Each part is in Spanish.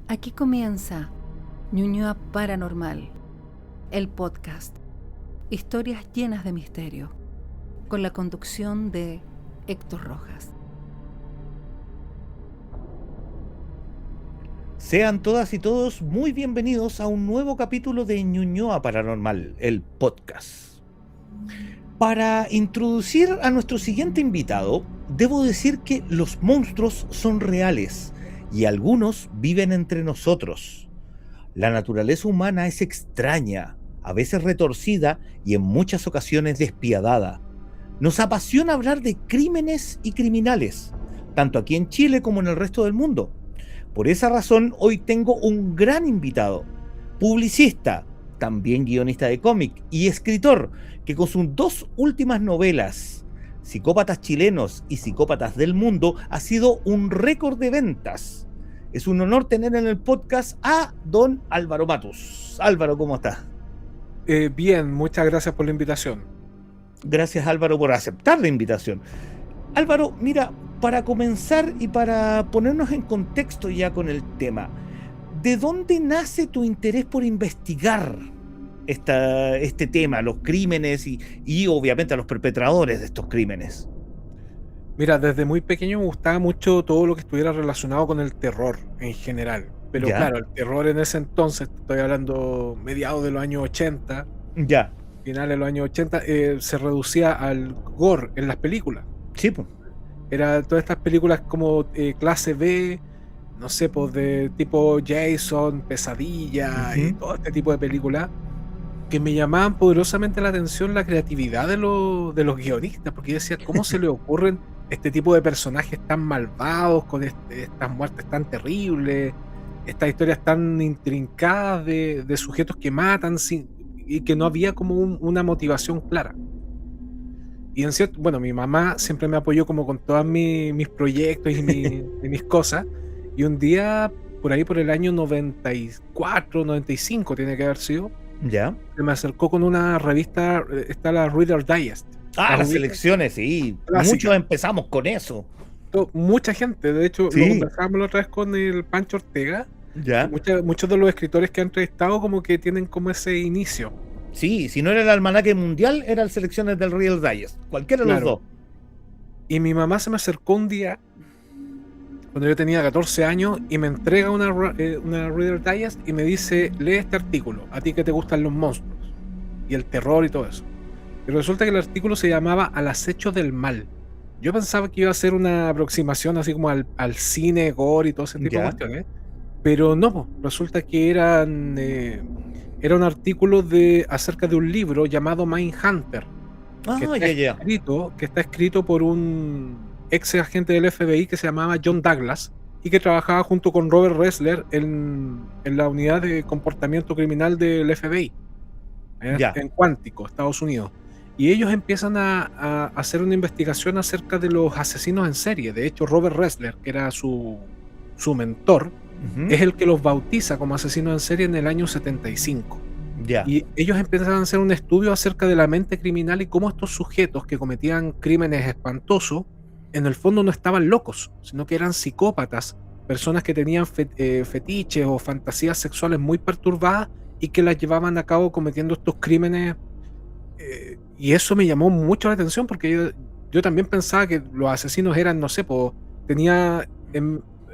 Aquí comienza Ñuñoa Paranormal, el podcast. Historias llenas de misterio, con la conducción de Héctor Rojas. Sean todas y todos muy bienvenidos a un nuevo capítulo de Ñuñoa Paranormal, el podcast. Para introducir a nuestro siguiente invitado, debo decir que los monstruos son reales y algunos viven entre nosotros. La naturaleza humana es extraña, a veces retorcida y en muchas ocasiones despiadada. Nos apasiona hablar de crímenes y criminales, tanto aquí en Chile como en el resto del mundo. Por esa razón, hoy tengo un gran invitado, publicista, también guionista de cómic y escritor, que con sus dos últimas novelas, Psicópatas chilenos y Psicópatas del mundo, ha sido un récord de ventas. Es un honor tener en el podcast a don Álvaro Matus. Álvaro, ¿cómo estás? Bien, muchas gracias por la invitación. Gracias, Álvaro, por aceptar la invitación. Álvaro, mira, para comenzar y para ponernos en contexto ya con el tema, ¿de dónde nace tu interés por investigar este tema, los crímenes y obviamente a los perpetradores de estos crímenes? Mira, desde muy pequeño me gustaba mucho todo lo que estuviera relacionado con el terror en general. Pero ¿Ya? claro, el terror en ese entonces, estoy hablando mediados de los años 80, Ya, finales de los años 80, se reducía al gore en las películas. sí, pues. Era todas estas películas como clase B, no sé, pues de tipo Jason, Pesadilla y todo este tipo de películas que me llamaban poderosamente la atención la creatividad de los guionistas, porque yo decía, ¿cómo se le ocurren este tipo de personajes tan malvados, con estas muertes tan terribles, estas historias tan intrincadas de sujetos que matan y que no había como una motivación clara? Y en cierto, bueno, mi mamá siempre me apoyó como con todos mis proyectos y mis cosas, y un día, por ahí por el año 94, 95 tiene que haber sido, Ya. se me acercó con una revista, está la Reader Digest. Ah, las ubicas? elecciones, sí. Clásica. Muchos empezamos con eso. Mucha gente, de hecho, Sí. lo conversábamos la otra vez con el Pancho Ortega. Ya. Muchos de los escritores que han entrevistado como que tienen como ese inicio. Sí, si no era el almanaque mundial, eran selecciones del Real Digest. Cualquiera de los Claro. dos. Y mi mamá se me acercó un día, cuando yo tenía 14 años, y me entrega una Reader Digest y me dice, lee este artículo, a ti que te gustan los monstruos y el terror y todo eso. Y resulta que el artículo se llamaba Al acecho del mal. Yo pensaba que iba a ser una aproximación así como al cine, gore y todo ese tipo Ya. de cuestiones, pero no, po. Resulta que era un artículo acerca de un libro llamado Mindhunter, que Ah, ya. está escrito por un ex agente del FBI que se llamaba John Douglas y que trabajaba junto con Robert Ressler en la unidad de comportamiento criminal del FBI Ya. en Cuántico, Estados Unidos. Y ellos empiezan a hacer una investigación acerca de los asesinos en serie. De hecho, Robert Ressler, que era su mentor, Ujú. es el que los bautiza como asesinos en serie en el año 75. Ya. Y ellos empiezan a hacer un estudio acerca de la mente criminal y cómo estos sujetos que cometían crímenes espantosos, en el fondo no estaban locos, sino que eran psicópatas, personas que tenían fetiches o fantasías sexuales muy perturbadas y que las llevaban a cabo cometiendo estos crímenes. Y eso me llamó mucho la atención porque yo también pensaba que los asesinos eran, no sé, tenía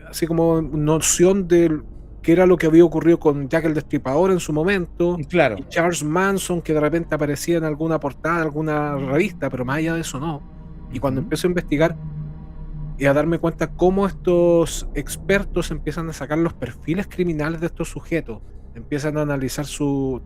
así como noción de qué era lo que había ocurrido con Jack el Destripador en su momento, Claro. y Charles Manson, que de repente aparecía en alguna portada, alguna revista, pero más allá de eso no. Y cuando Ujú. empiezo a investigar y a darme cuenta cómo estos expertos empiezan a sacar los perfiles criminales de estos sujetos, empiezan a analizar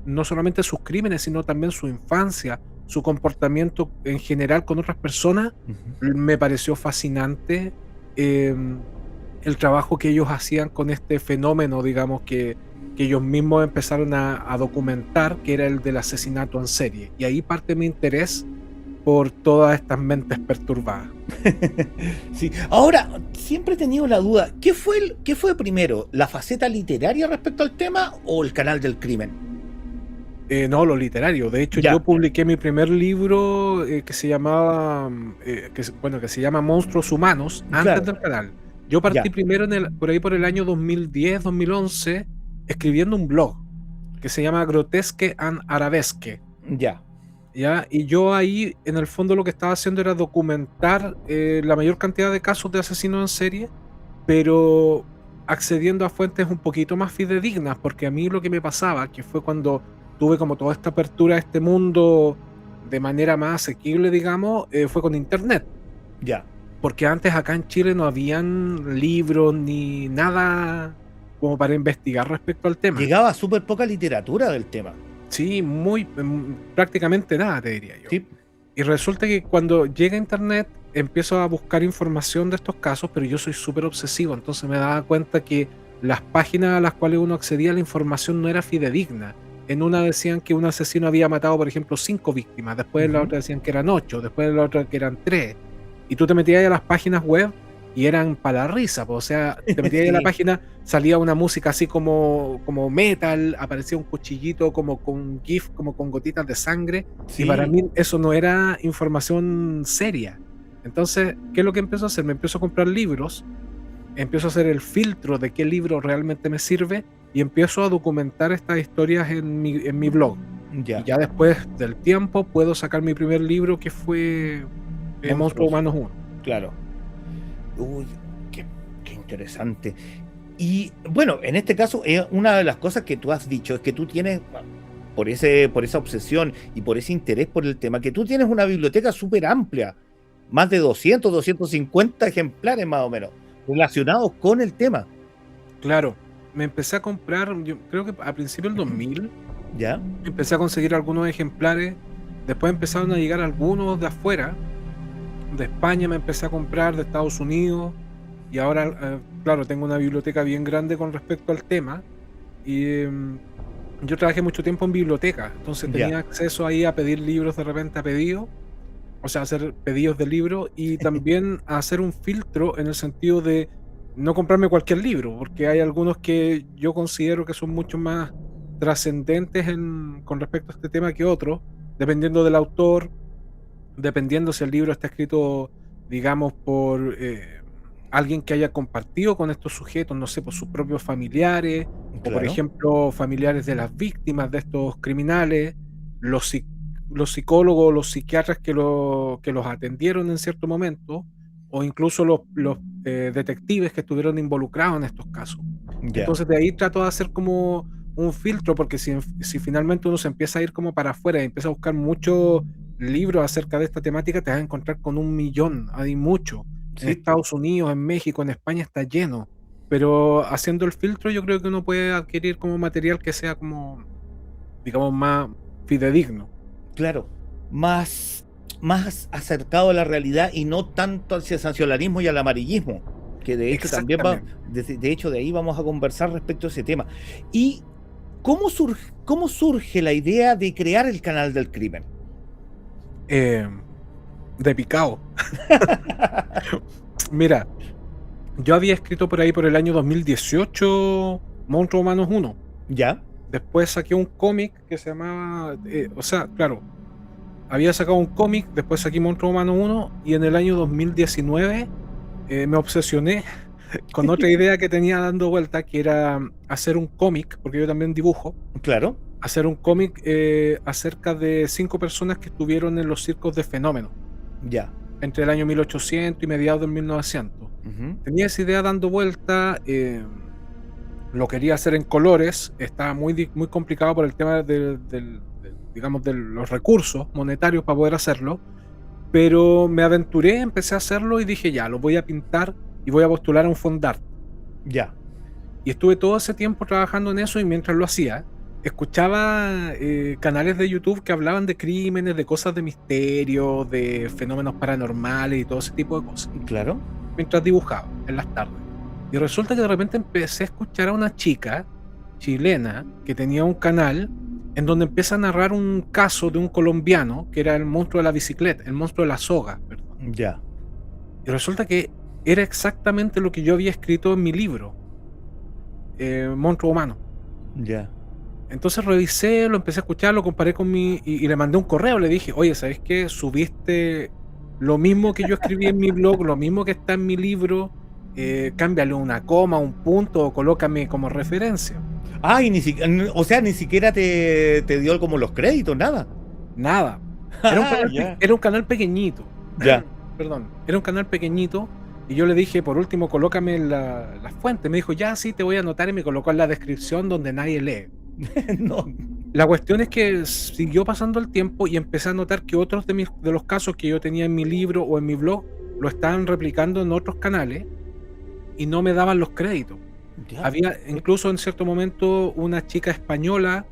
no solamente sus crímenes, sino también su infancia, su comportamiento en general con otras personas, Ujú. me pareció fascinante el trabajo que ellos hacían con este fenómeno, digamos, que ellos mismos empezaron a documentar, que era el del asesinato en serie. Y ahí parte mi interés por todas estas mentes perturbadas. Sí. Ahora, siempre he tenido la duda, ¿qué fue primero? ¿La faceta literaria respecto al tema o el canal del crimen? No, lo literario. De hecho, Ya. yo publiqué mi primer libro que se llamaba, que se llama Monstruos Humanos, Claro. antes del canal. Yo partí Ya, primero por ahí por el año 2010, 2011, escribiendo un blog que se llama Grotesque and Arabesque. ya, ¿Ya? Y yo ahí, en el fondo, lo que estaba haciendo era documentar la mayor cantidad de casos de asesinos en serie, pero accediendo a fuentes un poquito más fidedignas, porque a mí lo que me pasaba, que fue cuando tuve como toda esta apertura a este mundo de manera más asequible, digamos, fue con internet. ya. Porque antes acá en Chile no habían libros ni nada como para investigar respecto al tema. Llegaba súper poca literatura del tema. Sí, prácticamente nada, te diría yo. Sí, Y resulta que cuando llega internet empiezo a buscar información de estos casos, pero yo soy súper obsesivo, entonces me daba cuenta que las páginas a las cuales uno accedía la información no era fidedigna. En una decían que un asesino había matado, por ejemplo, 5 víctimas, después en la Ujú. otra decían que eran 8, después en la otra que eran 3. Y tú te metías ahí a las páginas web y eran para la risa, o sea, te metías ahí a la Sí, página, salía una música así como metal, aparecía un cuchillito como con GIF, como con gotitas de sangre, y para sí, mí eso no era información seria. Entonces, ¿qué es lo que empiezo a hacer? Me empiezo a comprar libros, empiezo a hacer el filtro de qué libro realmente me sirve y empiezo a documentar estas historias en mi blog. Y ya. ya después del tiempo puedo sacar mi primer libro, que fue Monstruos Monstruos, Humanos 1. claro. Uy, qué interesante. Y bueno, en este caso, una de las cosas que tú has dicho es que tú tienes, por esa obsesión y por ese interés por el tema, que tú tienes una biblioteca súper amplia, más de 250 ejemplares más o menos, relacionados con el tema. Claro, me empecé a comprar, yo creo que a principios del 2000, ¿Ya? empecé a conseguir algunos ejemplares, después empezaron a llegar algunos de afuera, de España me empecé a comprar, de Estados Unidos, y ahora, claro, tengo una biblioteca bien grande con respecto al tema, y yo trabajé mucho tiempo en biblioteca, entonces Ya. tenía acceso ahí a pedir libros de repente a pedido, o sea, hacer pedidos de libros y también a hacer un filtro en el sentido de no comprarme cualquier libro, porque hay algunos que yo considero que son mucho más trascendentes con respecto a este tema que otros, dependiendo del autor, dependiendo si el libro está escrito, digamos, por alguien que haya compartido con estos sujetos, no sé, por sus propios familiares, o por Claro, ejemplo, familiares de las víctimas de estos criminales, los, psic- los psicólogos, los psiquiatras que los atendieron en cierto momento, o incluso los detectives que estuvieron involucrados en estos casos. ya. Entonces de ahí trato de hacer como un filtro, porque si finalmente uno se empieza a ir como para afuera y empieza a buscar muchos libros acerca de esta temática, te vas a encontrar con 1 millón, hay mucho. En Sí, Estados Unidos, en México, en España está lleno. Pero haciendo el filtro yo creo que uno puede adquirir como material que sea como, digamos, más fidedigno. claro. Más, más acercado a la realidad y no tanto al sensacionalismo y al amarillismo, que de hecho también Exactamente. de hecho de ahí vamos a conversar respecto a ese tema. ¿Y cómo surge la idea de crear el canal del crimen? Eh, de picado. Mira, yo había escrito por ahí por el año 2018 Monstruos Humanos 1. ¿Ya? Después saqué un cómic que se llamaba, o sea, claro, había sacado un cómic, después saqué Monstruos Humanos 1 y en el año 2019 me obsesioné con otra idea que tenía dando vuelta, que era hacer un cómic, porque yo también dibujo, Claro, hacer un cómic acerca de 5 personas que estuvieron en los circos de Fenómeno, ya. entre el año 1800 y mediados del 1900. Ujú. Tenía esa idea dando vuelta, lo quería hacer en colores, estaba muy complicado por el tema digamos, de los recursos monetarios para poder hacerlo, pero me aventuré, empecé a hacerlo y dije, ya, lo voy a pintar y voy a postular a un fondart. Ya. Y estuve todo ese tiempo trabajando en eso y mientras lo hacía, escuchaba canales de YouTube que hablaban de crímenes, de cosas de misterio, de fenómenos paranormales y todo ese tipo de cosas, Claro. mientras dibujaba en las tardes. Y resulta que de repente empecé a escuchar a una chica chilena que tenía un canal en donde empieza a narrar un caso de un colombiano que era el monstruo de la bicicleta, el monstruo de la soga, perdón. Ya. Y resulta que era exactamente lo que yo había escrito en mi libro, Monstruo Humano. Ya. Entonces revisé, lo empecé a escuchar, lo comparé con y le mandé un correo, le dije, oye, ¿sabes qué? Subiste lo mismo que yo escribí en mi blog, lo mismo que está en mi libro, cámbiale una coma, un punto, o colócame como referencia. Ah, y ni siquiera te dio como los créditos, nada. Nada. Era un canal, Ya. era un canal pequeñito. Ya. Perdón, era un canal pequeñito. Y yo le dije, por último, colócame la fuente. Me dijo, ya sí, te voy a anotar, y me colocó en la descripción donde nadie lee. No. La cuestión es que siguió pasando el tiempo y empecé a notar que otros de los casos que yo tenía en mi libro o en mi blog lo estaban replicando en otros canales y no me daban los créditos. Ya. Había incluso en cierto momento una chica española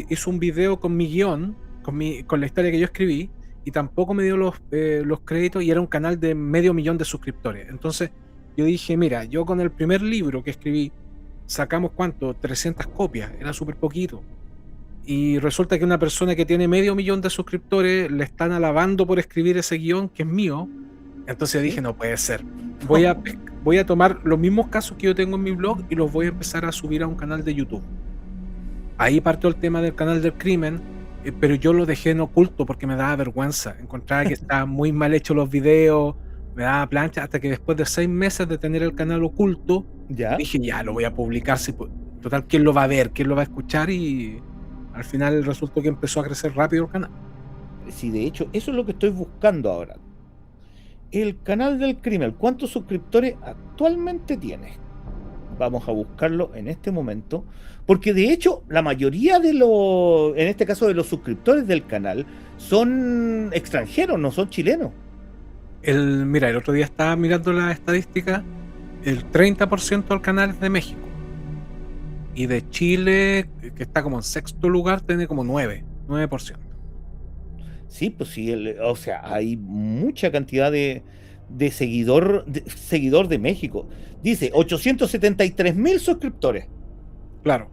hizo un video con mi guión, con la historia que yo escribí, y tampoco me dio los créditos, y era un canal de 500.000 de suscriptores. Entonces yo dije, mira, yo con el primer libro que escribí sacamos, ¿cuánto? 300 copias, era súper poquito. Y resulta que una persona que tiene 500.000 de suscriptores le están alabando por escribir ese guión que es mío. Entonces dije, no puede ser. Voy a tomar los mismos casos que yo tengo en mi blog y los voy a empezar a subir a un canal de YouTube. Ahí partió el tema del canal del crimen, pero yo lo dejé en oculto porque me daba vergüenza. Encontraba que estaban muy mal hechos los videos, me daba plancha, hasta que después de 6 meses de tener el canal oculto, Ya. dije, ya, lo voy a publicar. Total, ¿quién lo va a ver? ¿Quién lo va a escuchar? Y al final resultó que empezó a crecer rápido el canal. Sí, de hecho, eso es lo que estoy buscando ahora. El canal del crimen, ¿cuántos suscriptores actualmente tiene? Vamos a buscarlo en este momento, porque de hecho la mayoría en este caso de los suscriptores del canal son extranjeros, no son chilenos. Mira, el otro día estaba mirando la estadística, el 30% del canal es de México. Y de Chile, que está como en sexto lugar, tiene como 9%. Sí, pues sí, o sea, hay mucha cantidad de seguidor de México. Dice 873.000 suscriptores. Claro.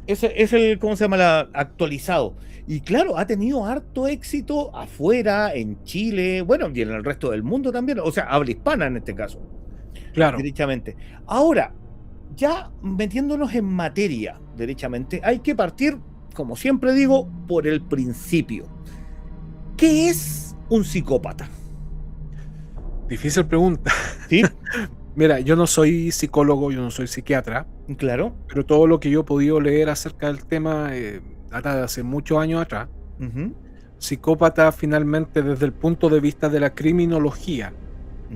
Ese es el, ¿cómo se llama? Actualizado. Y claro, ha tenido harto éxito afuera, en Chile, bueno, y en el resto del mundo también. O sea, habla hispana en este caso. Claro. Derechamente. Ahora, ya metiéndonos en materia, derechamente, hay que partir, como siempre digo, por el principio. ¿Qué es un psicópata? Difícil pregunta. ¿Sí? Mira, yo no soy psicólogo, yo no soy psiquiatra, Claro. pero todo lo que yo he podido leer acerca del tema data de hace muchos años atrás. Uh-huh. Psicópata, finalmente, desde el punto de vista de la criminología,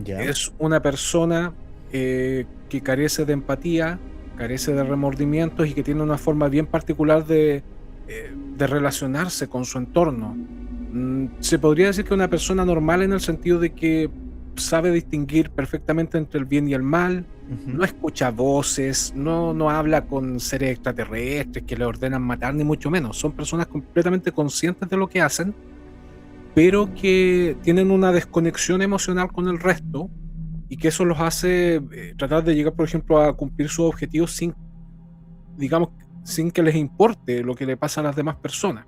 Ya. es una persona que carece de empatía, carece de remordimientos y que tiene una forma bien particular de relacionarse con su entorno. Se podría decir que una persona normal, en el sentido de que sabe distinguir perfectamente entre el bien y el mal, Uh-huh. no escucha voces, no habla con seres extraterrestres que le ordenan matar, ni mucho menos. Son personas completamente conscientes de lo que hacen, pero que tienen una desconexión emocional con el resto, y que eso los hace tratar de llegar, por ejemplo, a cumplir sus objetivos sin que les importe lo que le pasa a las demás personas.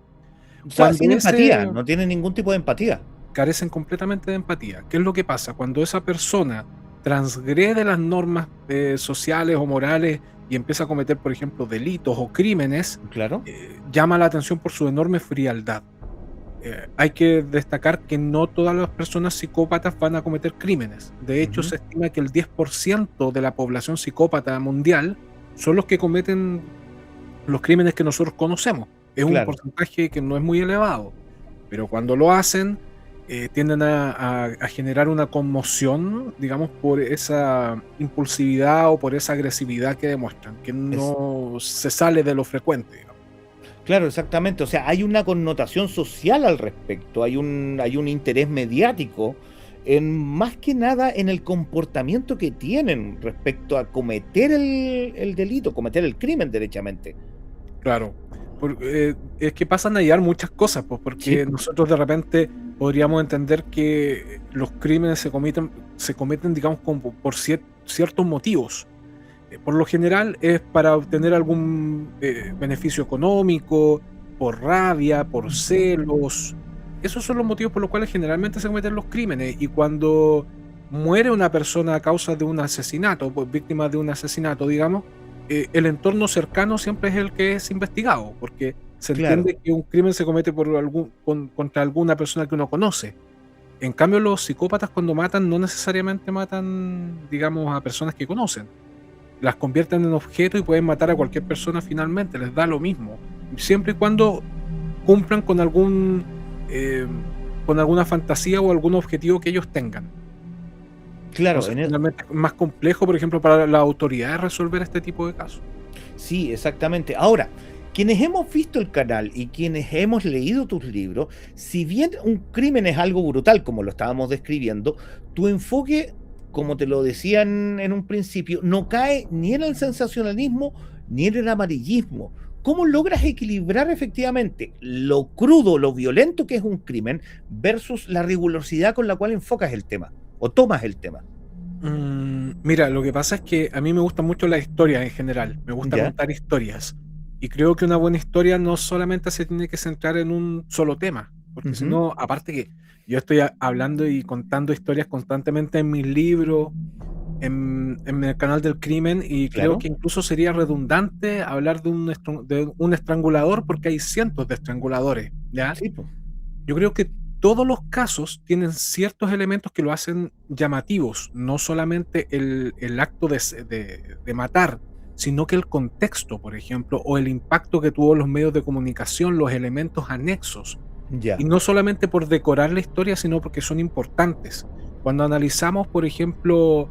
O sea, Cuando sin empatía, no tiene ningún tipo de empatía. carecen completamente de empatía. ¿Qué es lo que pasa? Cuando esa persona transgrede las normas sociales o morales y empieza a cometer, por ejemplo, delitos o crímenes, Claro. llama la atención por su enorme frialdad. Hay que destacar que no todas las personas psicópatas van a cometer crímenes. De hecho, Ujú. se estima que el 10% de la población psicópata mundial son los que cometen los crímenes que nosotros conocemos. Es un Claro. porcentaje que no es muy elevado, pero cuando lo hacen, tienden a generar una conmoción, digamos, por esa impulsividad o por esa agresividad que demuestran, que no se sale de lo frecuente, digamos. Claro, exactamente. O sea, hay una connotación social al respecto, hay un interés mediático más que nada en el comportamiento que tienen respecto a cometer el delito, cometer el crimen derechamente. Claro, es que pasan a hallar muchas cosas, pues, porque Sí. nosotros de repente podríamos entender que los crímenes se cometen, digamos, como por ciertos motivos. Por lo general es para obtener algún beneficio económico, por rabia, por celos. Esos son los motivos por los cuales generalmente se cometen los crímenes. Y cuando muere una persona a causa de un asesinato, pues víctima de un asesinato, digamos, el entorno cercano siempre es el que es investigado, porque se Claro. entiende que un crimen se comete contra alguna persona que uno conoce. En cambio, los psicópatas cuando matan no necesariamente matan, digamos, a personas que conocen. Las convierten en objetos y pueden matar a cualquier persona finalmente, les da lo mismo. Siempre y cuando cumplan con alguna fantasía o algún objetivo que ellos tengan. Claro, Entonces, finalmente es más complejo, por ejemplo, para las autoridades resolver este tipo de casos. sí, exactamente. Ahora, quienes hemos visto el canal y quienes hemos leído tus libros, si bien un crimen es algo brutal, como lo estábamos describiendo, tu enfoque, como te lo decía en un principio, no cae ni en el sensacionalismo ni en el amarillismo. ¿Cómo logras equilibrar efectivamente lo crudo, lo violento que es un crimen versus la rigurosidad con la cual enfocas el tema o tomas el tema? Mira, lo que pasa es que a mí me gustan mucho las historias en general, me gusta ¿Ya? contar historias. Y creo que una buena historia no solamente se tiene que centrar en un solo tema, porque si Ujú. no, aparte que yo estoy hablando y contando historias constantemente en mis libros, en el canal del crimen, y creo Claro. que incluso sería redundante hablar de un estrangulador, porque hay cientos de estranguladores, ¿ya? Sí, pues. Yo creo que todos los casos tienen ciertos elementos que lo hacen llamativos, no solamente el acto de matar, sino que el contexto, por ejemplo, o el impacto que tuvo los medios de comunicación, los elementos anexos. Y Ya. no solamente por decorar la historia, sino porque son importantes. Cuando analizamos, por ejemplo,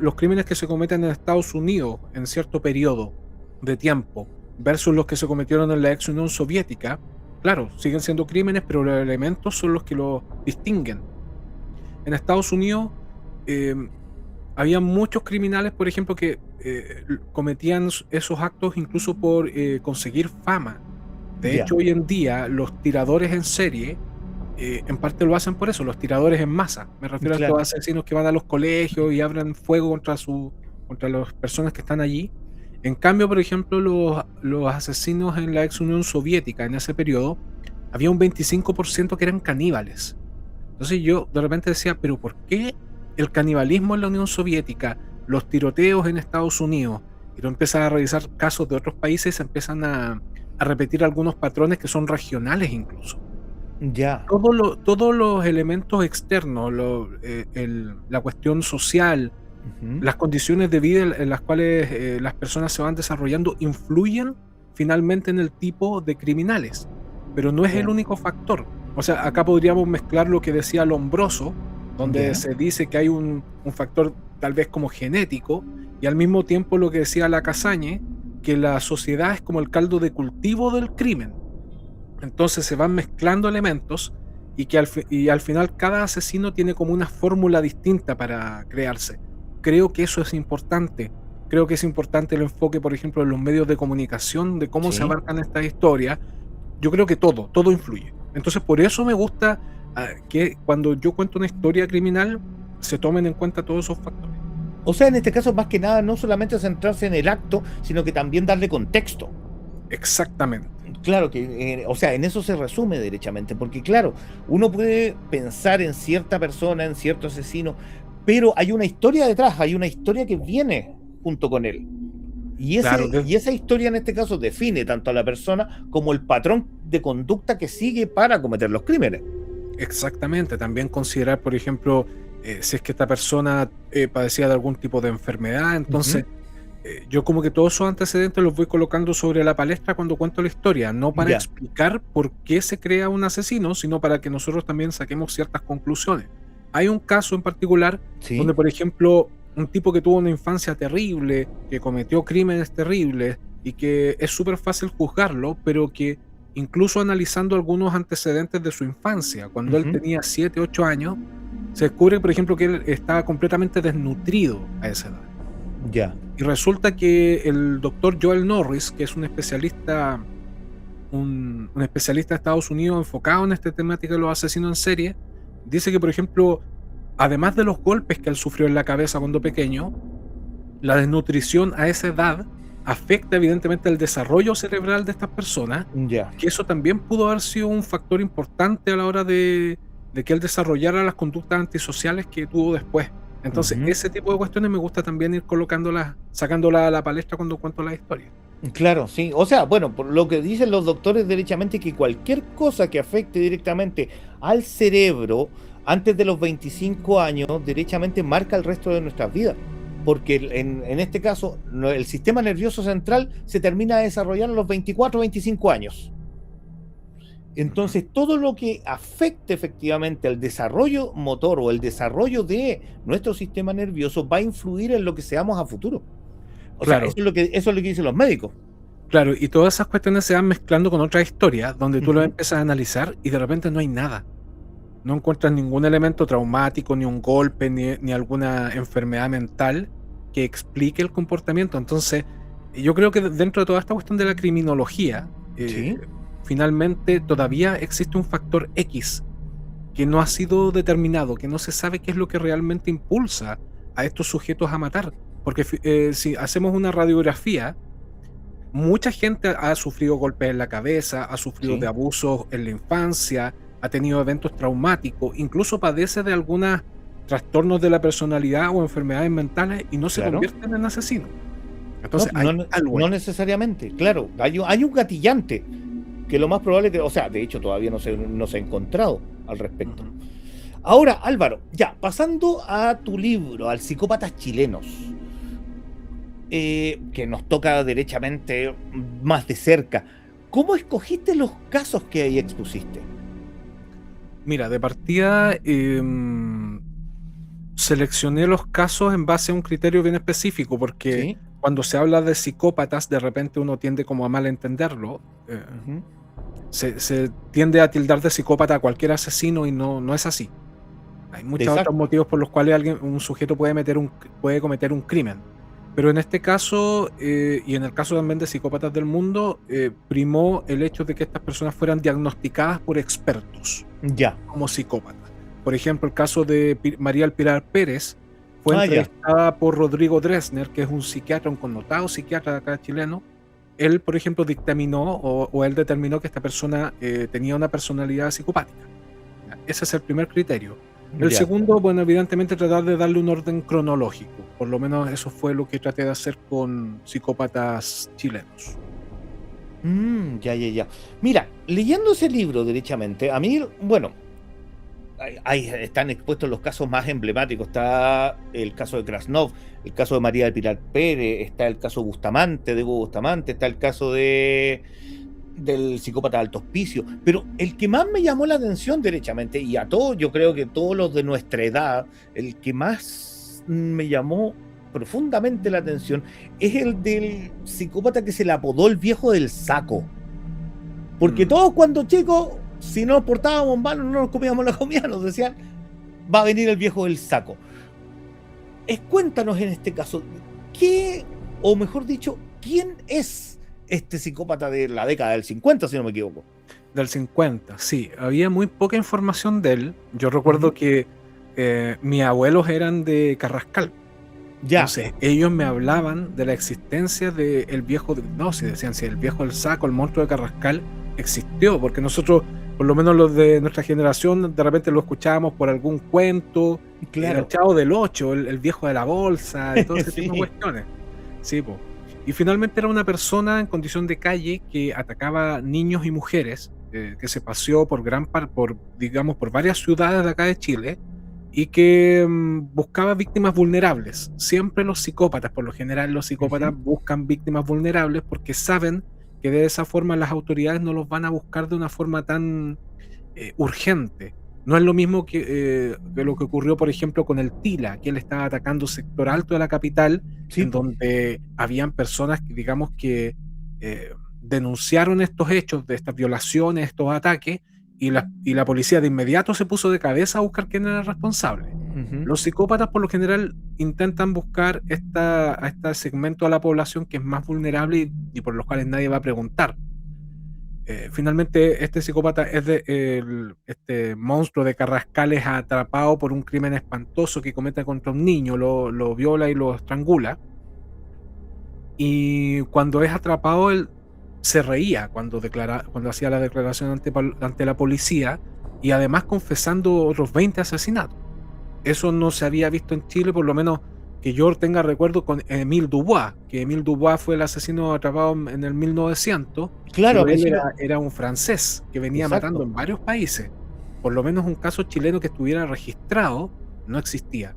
los crímenes que se cometen en Estados Unidos en cierto periodo de tiempo versus los que se cometieron en la ex Unión Soviética, claro, siguen siendo crímenes, pero los elementos son los que los distinguen. En Estados Unidos eh, había muchos criminales, por ejemplo, que cometían esos actos incluso por conseguir fama. De Ya. hecho, hoy en día los tiradores en serie en parte lo hacen por eso, los tiradores en masa. Me refiero a estos Claro. asesinos que van a los colegios y abren fuego contra las personas que están allí. En cambio, por ejemplo, los asesinos en la ex Unión Soviética en ese periodo, había un 25% que eran caníbales. Entonces yo de repente decía, pero ¿por qué el canibalismo en la Unión Soviética, los tiroteos en Estados Unidos, y tú empiezas a revisar casos de otros países, se empiezan a repetir algunos patrones que son regionales incluso? Ya. Todos los elementos externos, la cuestión social, Ujú. las condiciones de vida en las cuales las personas se van desarrollando, influyen finalmente en el tipo de criminales, pero no es el Ya. único factor. O sea, acá podríamos mezclar lo que decía Lombroso, donde Ya. se dice que hay un factor tal vez como genético, y al mismo tiempo lo que decía Lacasagne, que la sociedad es como el caldo de cultivo del crimen. Entonces se van mezclando elementos y al final cada asesino tiene como una fórmula distinta para crearse. Creo que eso es importante. Creo que es importante el enfoque, por ejemplo, en los medios de comunicación, de cómo se Sí. abarcan estas historias. Yo creo que todo influye. Entonces por eso me gusta que cuando yo cuento una historia criminal se tomen en cuenta todos esos factores. O sea, en este caso, más que nada, no solamente centrarse en el acto, sino que también darle contexto. Exactamente. Claro que, o sea, en eso se resume derechamente, porque claro, uno puede pensar en cierta persona, en cierto asesino, pero hay una historia detrás, hay una historia que viene junto con él. Claro, Y esa historia en este caso define tanto a la persona como el patrón de conducta que sigue para cometer los crímenes. exactamente. También considerar, por ejemplo, si es que esta persona padecía de algún tipo de enfermedad. Ujú. Entonces, yo como que todos esos antecedentes los voy colocando sobre la palestra cuando cuento la historia, no para Ya. explicar por qué se crea un asesino, sino para que nosotros también saquemos ciertas conclusiones. Hay un caso en particular donde, Sí. por ejemplo, un tipo que tuvo una infancia terrible, que cometió crímenes terribles y que es súper fácil juzgarlo, pero que incluso analizando algunos antecedentes de su infancia, cuando él Ujú. tenía 7 8 años, se descubre, por ejemplo, que él estaba completamente desnutrido a esa edad. Ya. Y resulta que el doctor Joel Norris, que es un especialista de Estados Unidos enfocado en esta temática de los asesinos en serie, dice que, por ejemplo, además de los golpes que él sufrió en la cabeza cuando pequeño, la desnutrición a esa edad afecta evidentemente el desarrollo cerebral de estas personas, Ya. que eso también pudo haber sido un factor importante a la hora de que él desarrollara las conductas antisociales que tuvo después. Entonces, Ujú. ese tipo de cuestiones me gusta también ir colocándolas, sacándolas a la palestra cuando cuento la historia. Claro, sí. O sea, bueno, por lo que dicen los doctores derechamente, que cualquier cosa que afecte directamente al cerebro, antes de los 25 años, derechamente marca el resto de nuestras vidas. Porque en este caso, el sistema nervioso central se termina de desarrollar a los 24 o 25 años. Entonces, todo lo que afecte efectivamente al desarrollo motor o el desarrollo de nuestro sistema nervioso va a influir en lo que seamos a futuro. O sea, Claro, eso es lo que dicen los médicos. claro, y todas esas cuestiones se van mezclando con otras historias donde tú lo Ujú. empiezas a analizar y de repente no hay nada. No encuentras ningún elemento traumático, ni un golpe, ni alguna enfermedad mental que explique el comportamiento. Entonces, yo creo que dentro de toda esta cuestión de la criminología, Sí, finalmente todavía existe un factor X que no ha sido determinado, que no se sabe qué es lo que realmente impulsa a estos sujetos a matar. Porque si hacemos una radiografía, mucha gente ha sufrido golpes en la cabeza, ha sufrido de sí, abusos en la infancia, ha tenido eventos traumáticos, incluso padece de algunos trastornos de la personalidad o enfermedades mentales y no se claro. convierten en asesinos. No, Entonces hay algo no ahí. necesariamente, claro. Hay un gatillante que lo más probable que, o sea, de hecho todavía no se ha encontrado al respecto. Ujú. Ahora, Álvaro, ya, pasando a tu libro, al Psicópatas Chilenos, que nos toca derechamente más de cerca, ¿cómo escogiste los casos que ahí expusiste? Mira, de partida seleccioné los casos en base a un criterio bien específico, porque ¿Sí? cuando se habla de psicópatas, de repente uno tiende como a malentenderlo. Ujú. Se tiende a tildar de psicópata a cualquier asesino y no es así. Hay muchos otros Exacto. motivos por los cuales un sujeto puede cometer un crimen. Pero en este caso, y en el caso también de Psicópatas del Mundo, primó el hecho de que estas personas fueran diagnosticadas por expertos Ya. como psicópatas. Por ejemplo, el caso de María El Pilar Pérez fue Ah, ya. entrevistada por Rodrigo Dresner, que es un psiquiatra, un connotado psiquiatra de acá chileno. Él, por ejemplo, dictaminó o él determinó que esta persona tenía una personalidad psicopática. Ese es el primer criterio. El Ya. segundo, bueno, evidentemente tratar de darle un orden cronológico. Por lo menos eso fue lo que traté de hacer con Psicópatas Chilenos. Ya. Mira, leyendo ese libro derechamente, a mí, bueno, ahí están expuestos los casos más emblemáticos. Está el caso de Krasnov, el caso de María del Pilar Pérez, está el caso de Hugo Bustamante, está el caso del psicópata de Alto Hospicio. Pero el que más me llamó la atención derechamente, y a todos, yo creo que todos los de nuestra edad, el que más me llamó profundamente la atención es el del psicópata que se le apodó el viejo del saco. Porque Mm. todos cuando chicos, si no nos portábamos mal, no nos comíamos la comida, nos decían, va a venir el viejo del saco. Cuéntanos en este caso, ¿qué, o mejor dicho, quién es este psicópata de la década del 50, si no me equivoco? Del 50, sí. Había muy poca información de él. Yo recuerdo que mis abuelos eran de Carrascal. Ya, Entonces, ellos me hablaban de la existencia del viejo, no, si decían, si el viejo del saco, el monstruo de Carrascal existió, porque nosotros, por lo menos los de nuestra generación, de repente lo escuchábamos por algún cuento, el claro. Chavo del Ocho, el viejo de la bolsa, y todo ese tipo de Sí, cuestiones. Sí, po. Y finalmente era una persona en condición de calle que atacaba niños y mujeres, que se paseó digamos, por varias ciudades de acá de Chile, y que buscaba víctimas vulnerables. Siempre los psicópatas, por lo general los psicópatas ujú, buscan víctimas vulnerables porque saben que de esa forma las autoridades no los van a buscar de una forma tan urgente. No es lo mismo que lo que ocurrió, por ejemplo, con el Tila, que él estaba atacando sector alto de la capital, sí, en po, donde habían personas que, digamos, que denunciaron estos hechos, de estas violaciones, estos ataques, y la policía de inmediato se puso de cabeza a buscar quién era el responsable. ujú, Los psicópatas por lo general intentan buscar a este segmento de la población que es más vulnerable y por los cuales nadie va a preguntar. Finalmente, este psicópata este monstruo de Carrascal es atrapado por un crimen espantoso que comete contra un niño, lo viola y lo estrangula. Y cuando es atrapado, él se reía cuando hacía la declaración ante la policía y además confesando otros 20 asesinatos. Eso no se había visto en Chile, por lo menos que yo tenga recuerdo, con Émile Dubois, que Émile Dubois fue el asesino atrapado en el 1900, claro, a pero él principio, era un francés que venía matando exacto. en varios países. por lo menos un caso chileno que estuviera registrado, no existía.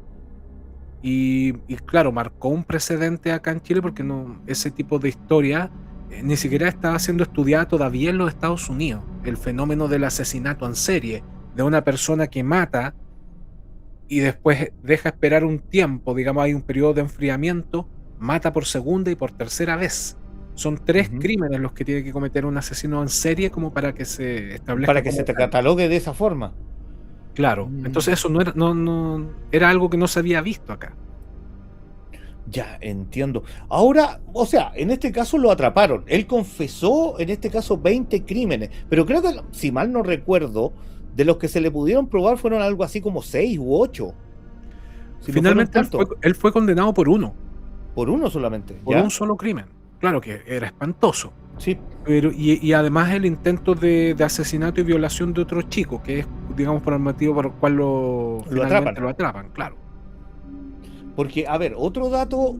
Y claro, marcó un precedente acá en Chile porque ese tipo de historia ni siquiera estaba siendo estudiada todavía en los Estados Unidos. El fenómeno del asesinato en serie, de una persona que mata y después deja esperar un tiempo, digamos, hay un periodo de enfriamiento, mata por segunda y por tercera vez. Son 3 crímenes los que tiene que cometer un asesino en serie como para que se establezca Para que como se te tal. catalogue de esa forma. Claro, entonces eso no era, era algo que no se había visto acá. Ya, entiendo. Ahora, o sea, en este caso lo atraparon. Él confesó, en este caso, 20 crímenes. Pero creo que, si mal no recuerdo, de los que se le pudieron probar fueron algo así como 6 u 8. Si no fueron Finalmente tantos. él fue condenado por uno Por uno solamente. por ¿Ya? un solo crimen. Claro que era espantoso. Sí. Pero, y además el intento de asesinato y violación de otro chico, que es, digamos, por el motivo por el cual finalmente lo atrapan, claro. Porque, a ver, otro dato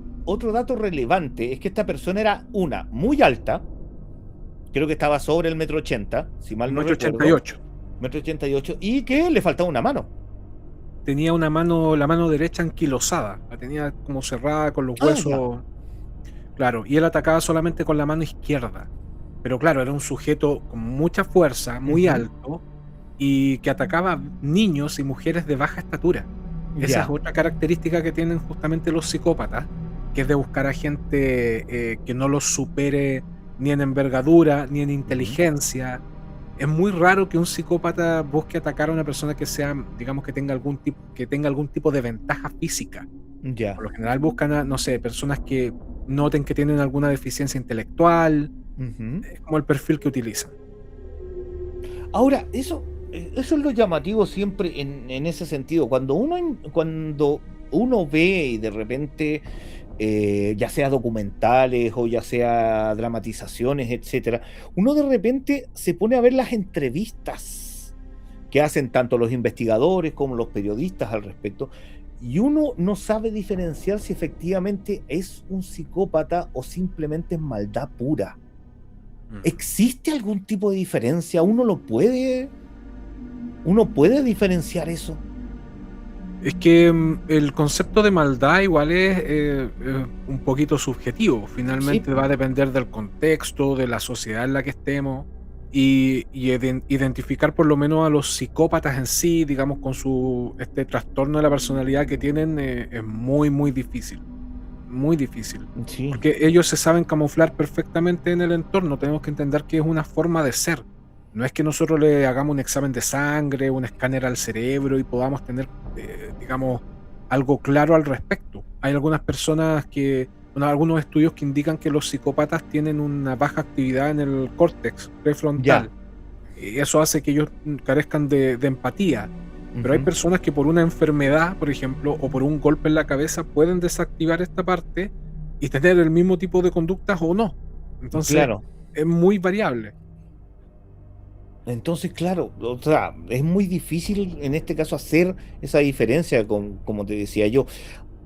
relevante es que esta persona era muy alta. Creo que estaba sobre el 1,80 m, si mal no recuerdo. 1,88 m. 1,88 m, y que le faltaba una mano. Tenía la mano derecha anquilosada, la tenía como cerrada con los huesos. Claro, y él atacaba solamente con la mano izquierda. Pero claro, era un sujeto con mucha fuerza, muy alto, y que atacaba niños y mujeres de baja estatura. Esa es otra característica que tienen justamente los psicópatas, que es de buscar a gente que no los supere ni en envergadura, ni en inteligencia. Es muy raro que un psicópata busque atacar a una persona que sea, digamos, que tenga algún tipo de ventaja física. Ya. Por lo general buscan no sé, personas que noten que tienen alguna deficiencia intelectual. Es como el perfil que utilizan. Ahora, eso es lo llamativo siempre en ese sentido. Cuando uno ve y de repente, ya sea documentales o ya sea dramatizaciones, etcétera, uno de repente se pone a ver las entrevistas que hacen tanto los investigadores como los periodistas al respecto, y uno no sabe diferenciar si efectivamente es un psicópata o simplemente es maldad pura. ¿Existe algún tipo de diferencia? ¿Uno puede diferenciar eso? Es que el concepto de maldad igual es un poquito subjetivo. Finalmente va a depender del contexto, de la sociedad en la que estemos, y identificar por lo menos a los psicópatas en sí, digamos, con su trastorno de la personalidad que tienen, es muy, muy difícil. Muy difícil. Sí. Porque ellos se saben camuflar perfectamente en el entorno. Tenemos que entender que es una forma de ser. No es que nosotros le hagamos un examen de sangre, un escáner al cerebro y podamos tener, digamos, algo claro al respecto. Hay algunas personas algunos estudios que indican que los psicópatas tienen una baja actividad en el córtex prefrontal. Y eso hace que ellos carezcan de empatía. Pero hay personas que por una enfermedad, por ejemplo, o por un golpe en la cabeza pueden desactivar esta parte y tener el mismo tipo de conductas o no. Entonces, es muy variable. Entonces, claro, o sea, es muy difícil en este caso hacer esa diferencia, como te decía yo.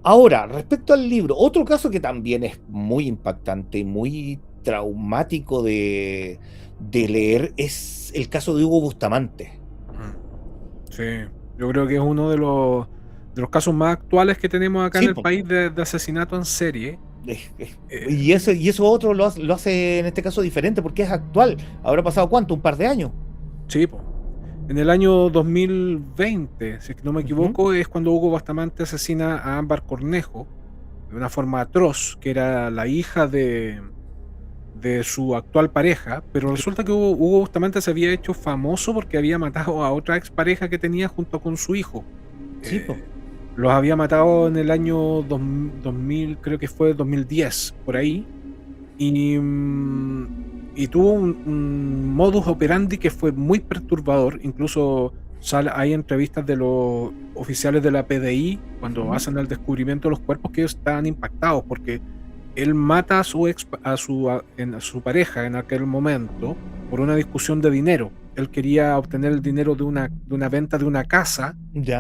Ahora, respecto al libro, otro caso que también es muy impactante y muy traumático de leer es el caso de Hugo Bustamante. Sí, yo creo que es uno de los casos más actuales que tenemos acá en el país de asesinato en serie. Y eso otro lo hace en este caso diferente porque es actual. ¿Habrá pasado cuánto? ¿Un par de años? Sí, en el año 2020, si no me equivoco, es cuando Hugo Bustamante asesina a Ámbar Cornejo de una forma atroz, que era la hija de su actual pareja, pero resulta que Hugo Bustamante se había hecho famoso porque había matado a otra expareja que tenía junto con su hijo. Los había matado en el año 2000, creo que fue 2010, por ahí, y tuvo un modus operandi que fue muy perturbador. Incluso hay entrevistas de los oficiales de la PDI cuando hacen el descubrimiento de los cuerpos, que ellos estaban impactados porque él mata a su pareja en aquel momento por una discusión de dinero. Él quería obtener el dinero de una venta de una casa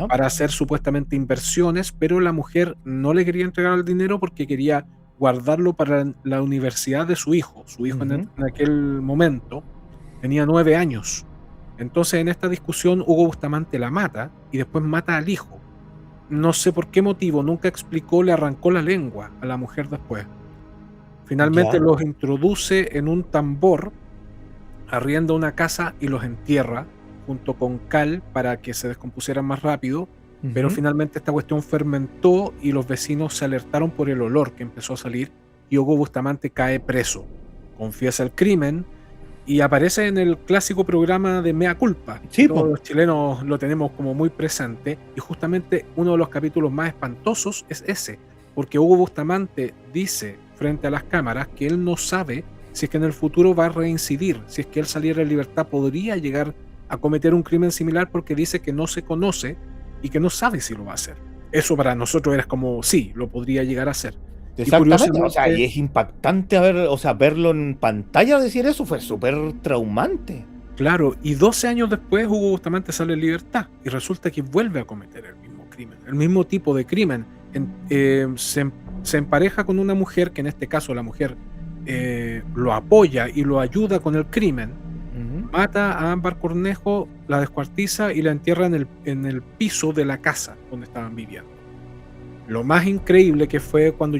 para hacer supuestamente inversiones, pero la mujer no le quería entregar el dinero porque quería guardarlo para la universidad de su hijo. Su hijo en aquel momento tenía 9 años Entonces en esta discusión Hugo Bustamante la mata y después mata al hijo. No sé por qué motivo, nunca explicó, le arrancó la lengua a la mujer después. Finalmente Ya. los introduce en un tambor, arrienda una casa y los entierra junto con cal para que se descompusieran más rápido, pero Ujú. finalmente esta cuestión fermentó y los vecinos se alertaron por el olor que empezó a salir y Hugo Bustamante cae preso, confiesa el crimen y aparece en el clásico programa de Mea Culpa, que Sí, todos po. los chilenos lo tenemos como muy presente, y justamente uno de los capítulos más espantosos es ese, porque Hugo Bustamante dice frente a las cámaras que él no sabe si es que en el futuro va a reincidir, si es que él saliera en libertad podría llegar a cometer un crimen similar porque dice que no se conoce y que no sabe si lo va a hacer. Eso para nosotros era como, sí, lo podría llegar a hacer. Y Exactamente, o sea, y curiosamente, es impactante o sea, verlo en pantalla decir eso fue súper traumante. claro, y 12 años después Hugo Bustamante sale en libertad y resulta que vuelve a cometer el mismo crimen, el mismo tipo de crimen. Se empareja con una mujer, que en este caso la mujer lo apoya y lo ayuda con el crimen, Ujú. mata a Ámbar Cornejo, la descuartiza y la entierra en el piso de la casa donde estaban viviendo. Lo más increíble que fue cuando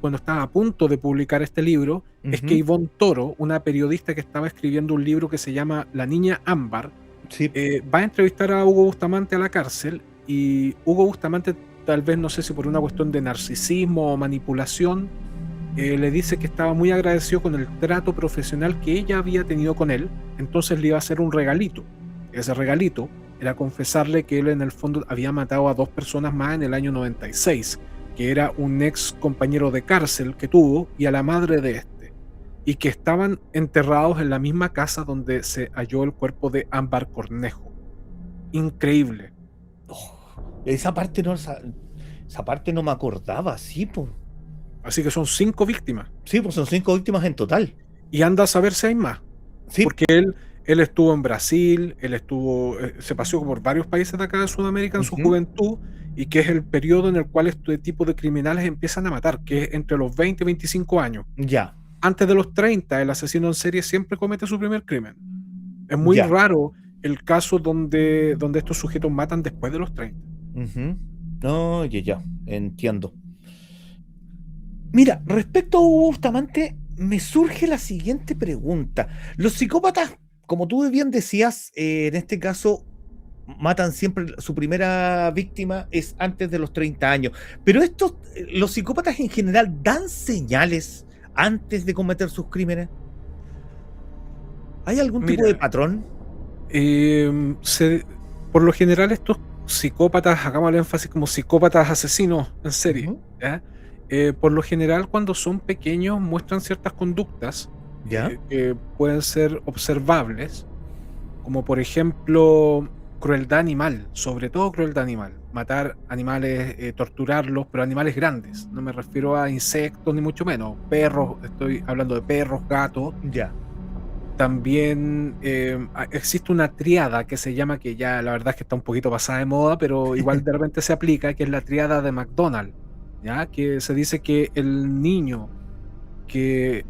cuando estaba a punto de publicar este libro, es que Ujú. Ivonne Toro, una periodista que estaba escribiendo un libro que se llama La niña Ámbar, Sí. va a entrevistar a Hugo Bustamante a la cárcel y Hugo Bustamante, tal vez no sé si por una cuestión de narcisismo o manipulación, le dice que estaba muy agradecido con el trato profesional que ella había tenido con él, entonces le iba a hacer un regalito. Ese regalito era confesarle que él en el fondo había matado a 2 personas más en el año 96, que era un ex compañero de cárcel que tuvo y a la madre de este, y que estaban enterrados en la misma casa donde se halló el cuerpo de Ámbar Cornejo. Increíble. Oh, esa parte no me acordaba, sí, pues. Así que son 5 víctimas. Sí, pues son 5 víctimas en total. Y anda a saber si hay más. Sí. Porque él estuvo en Brasil, se paseó por varios países de acá de Sudamérica en su Ujú. juventud, y que es el periodo en el cual este tipo de criminales empiezan a matar, que es entre los 20 y 25 años. Ya, Antes de los 30, el asesino en serie siempre comete su primer crimen. Es muy ya. raro el caso donde estos sujetos matan después de los 30. Ujú. No, ya, entiendo. Mira, respecto a Hugo Bustamante, me surge la siguiente pregunta. Los psicópatas, como tú bien decías, en este caso, matan siempre, su primera víctima es antes de los 30 años. Pero los psicópatas en general dan señales antes de cometer sus crímenes. ¿Hay algún tipo de Mira, patrón? por lo general estos psicópatas, hagamos el énfasis como psicópatas asesinos en serie, Ujú. ¿ya? Por lo general cuando son pequeños muestran ciertas conductas ¿Ya? que pueden ser observables, como por ejemplo crueldad animal, sobre todo crueldad animal, matar animales, torturarlos, pero animales grandes, no me refiero a insectos ni mucho menos, perros, estoy hablando de perros, gatos. Ya. También existe una triada que se llama, que ya la verdad es que está un poquito pasada de moda, pero igual de repente se aplica, que es la triada de McDonald, ¿ya? Que se dice que el niño que,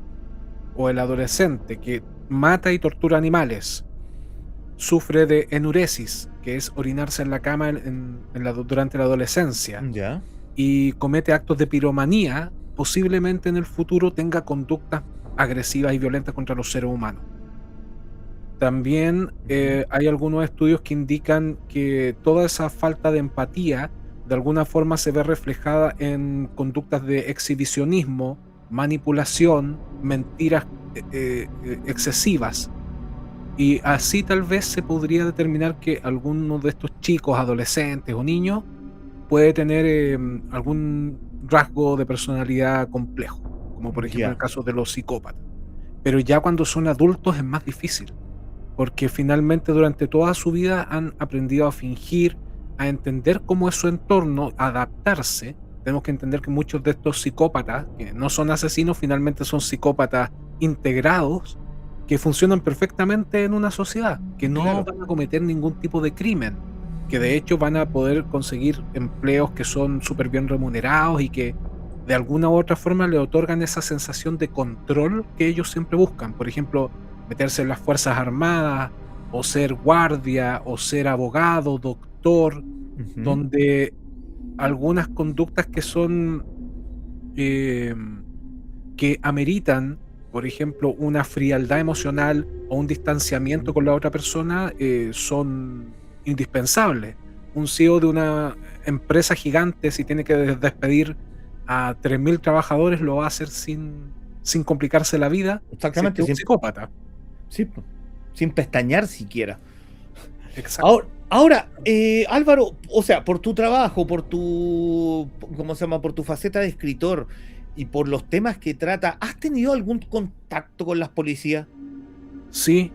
o el adolescente que mata y tortura animales sufre de enuresis, que es orinarse en la cama durante la adolescencia, Ya. y comete actos de piromanía, posiblemente en el futuro tenga conductas agresivas y violentas contra los seres humanos. También Ujú. hay algunos estudios que indican que toda esa falta de empatía de alguna forma se ve reflejada en conductas de exhibicionismo, manipulación, mentiras excesivas. Y así tal vez se podría determinar que alguno de estos chicos, adolescentes o niños puede tener algún rasgo de personalidad complejo, como por ejemplo en el Ya. caso de los psicópatas. Pero ya cuando son adultos es más difícil porque finalmente durante toda su vida han aprendido a fingir, a entender cómo es su entorno, a adaptarse. Tenemos que entender que muchos de estos psicópatas, que no son asesinos, finalmente son psicópatas integrados, que funcionan perfectamente en una sociedad, que no Claro. van a cometer ningún tipo de crimen, que de hecho van a poder conseguir empleos que son súper bien remunerados y que de alguna u otra forma le otorgan esa sensación de control que ellos siempre buscan. Por ejemplo, meterse en las Fuerzas Armadas, o ser guardia, o ser abogado, doctor, donde algunas conductas que son que ameritan, por ejemplo, una frialdad emocional o un distanciamiento con la otra persona, son indispensables. Un CEO de una empresa gigante, si tiene que despedir a 3.000 trabajadores, lo va a hacer sin complicarse la vida. Exactamente, Si es un psicópata. Sí, sin pestañear siquiera. Exacto. Ahora, Álvaro, o sea, por tu trabajo, por tu, ¿cómo se llama? Por tu faceta de escritor y por los temas que trata, ¿has tenido algún contacto con las policías? Sí,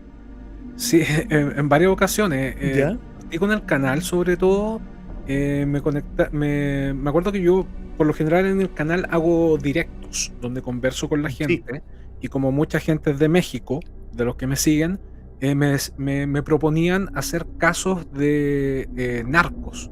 en varias ocasiones. ¿Ya? Y con el canal, sobre todo, me acuerdo que yo, por lo general, en el canal hago directos, donde converso con la gente, y como mucha gente es de México, de los que me siguen, me proponían hacer casos de narcos,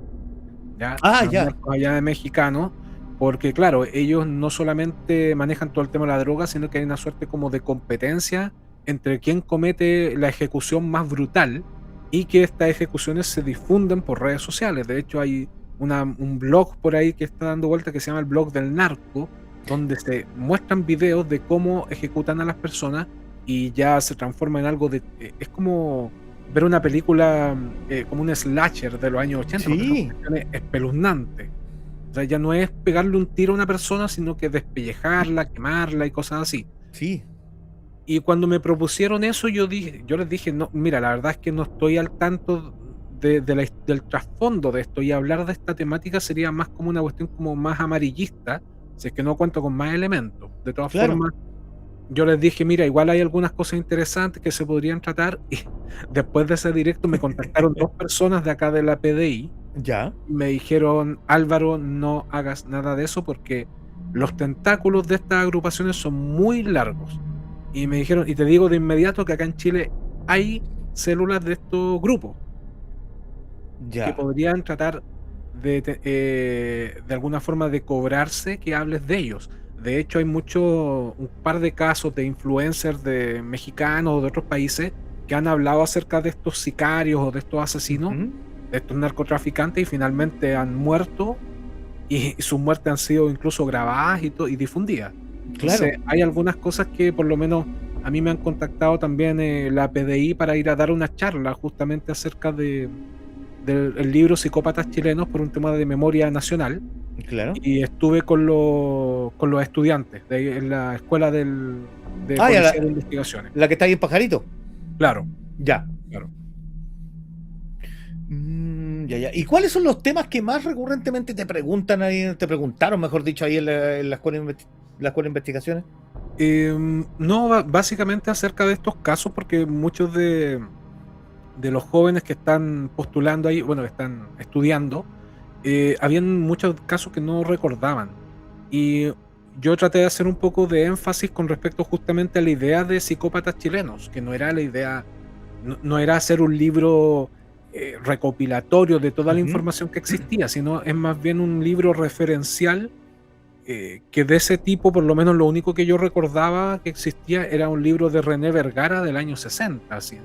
¿ya? Los Ya. narcos allá de mexicanos, porque claro, ellos no solamente manejan todo el tema de la droga, sino que hay una suerte como de competencia entre quien comete la ejecución más brutal, y que estas ejecuciones se difunden por redes sociales. De hecho, hay un blog por ahí que está dando vuelta que se llama el blog del narco, donde se muestran videos de cómo ejecutan a las personas y ya se transforma en algo de... es como ver una película como un slasher de los años 80, porque son espeluznantes. O sea, ya no es pegarle un tiro a una persona, sino que despellejarla, quemarla y cosas así. Sí. Y cuando me propusieron eso, yo les dije, no, mira, la verdad es que no estoy al tanto del trasfondo de esto, y hablar de esta temática sería más como una cuestión como más amarillista, si es que no cuento con más elementos. De todas formas, yo les dije, mira, igual hay algunas cosas interesantes que se podrían tratar, y después de ese directo me contactaron 2 personas de acá de la PDI. Ya. Me dijeron, Álvaro, no hagas nada de eso porque los tentáculos de estas agrupaciones son muy largos. Y me dijeron, y te digo de inmediato que acá en Chile hay células de estos grupos que podrían tratar de alguna forma de cobrarse que hables de ellos. De hecho, hay un par de casos de influencers de mexicanos o de otros países que han hablado acerca de estos sicarios o de estos asesinos, de estos narcotraficantes, y finalmente han muerto, y sus muertes han sido incluso grabadas y difundidas. Entonces, hay algunas cosas que por lo menos a mí me han contactado también la PDI para ir a dar una charla justamente acerca del libro Psicópatas Chilenos, por un tema de memoria nacional. Y estuve con los estudiantes en la escuela de policía de investigaciones. ¿La que está ahí en Pajarito? Claro. Ya. Claro. Ya. ¿Y cuáles son los temas que más recurrentemente te preguntaron, mejor dicho, ahí en la escuela de investigaciones? No, básicamente acerca de estos casos, porque muchos de los jóvenes que están postulando ahí, bueno, que están estudiando, habían muchos casos que no recordaban. Y yo traté de hacer un poco de énfasis con respecto justamente a la idea de Psicópatas Chilenos, que no era la idea, no era hacer un libro recopilatorio de toda la información que existía, sino es más bien un libro referencial, que de ese tipo, por lo menos lo único que yo recordaba que existía era un libro de René Vergara del año 60, así,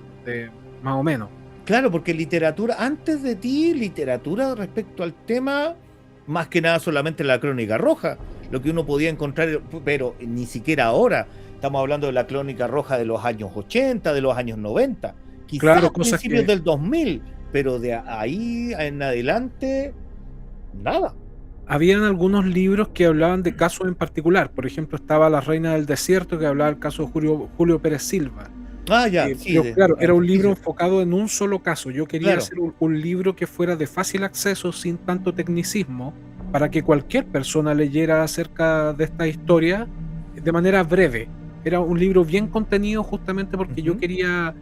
más o menos. Claro, porque literatura, antes de ti, literatura respecto al tema, más que nada solamente la Crónica Roja, lo que uno podía encontrar, pero ni siquiera ahora. Estamos hablando de la Crónica Roja de los años 80, de los años 90, quizás a principios del 2000, pero de ahí en adelante, nada. Habían algunos libros que hablaban de casos en particular. Por ejemplo, estaba La Reina del Desierto, que hablaba del caso de Julio Pérez Silva. Claro, era un libro enfocado en un solo caso. Yo quería hacer un libro que fuera de fácil acceso, sin tanto tecnicismo, para que cualquier persona leyera acerca de esta historia de manera breve. Era un libro bien contenido, justamente porque yo quería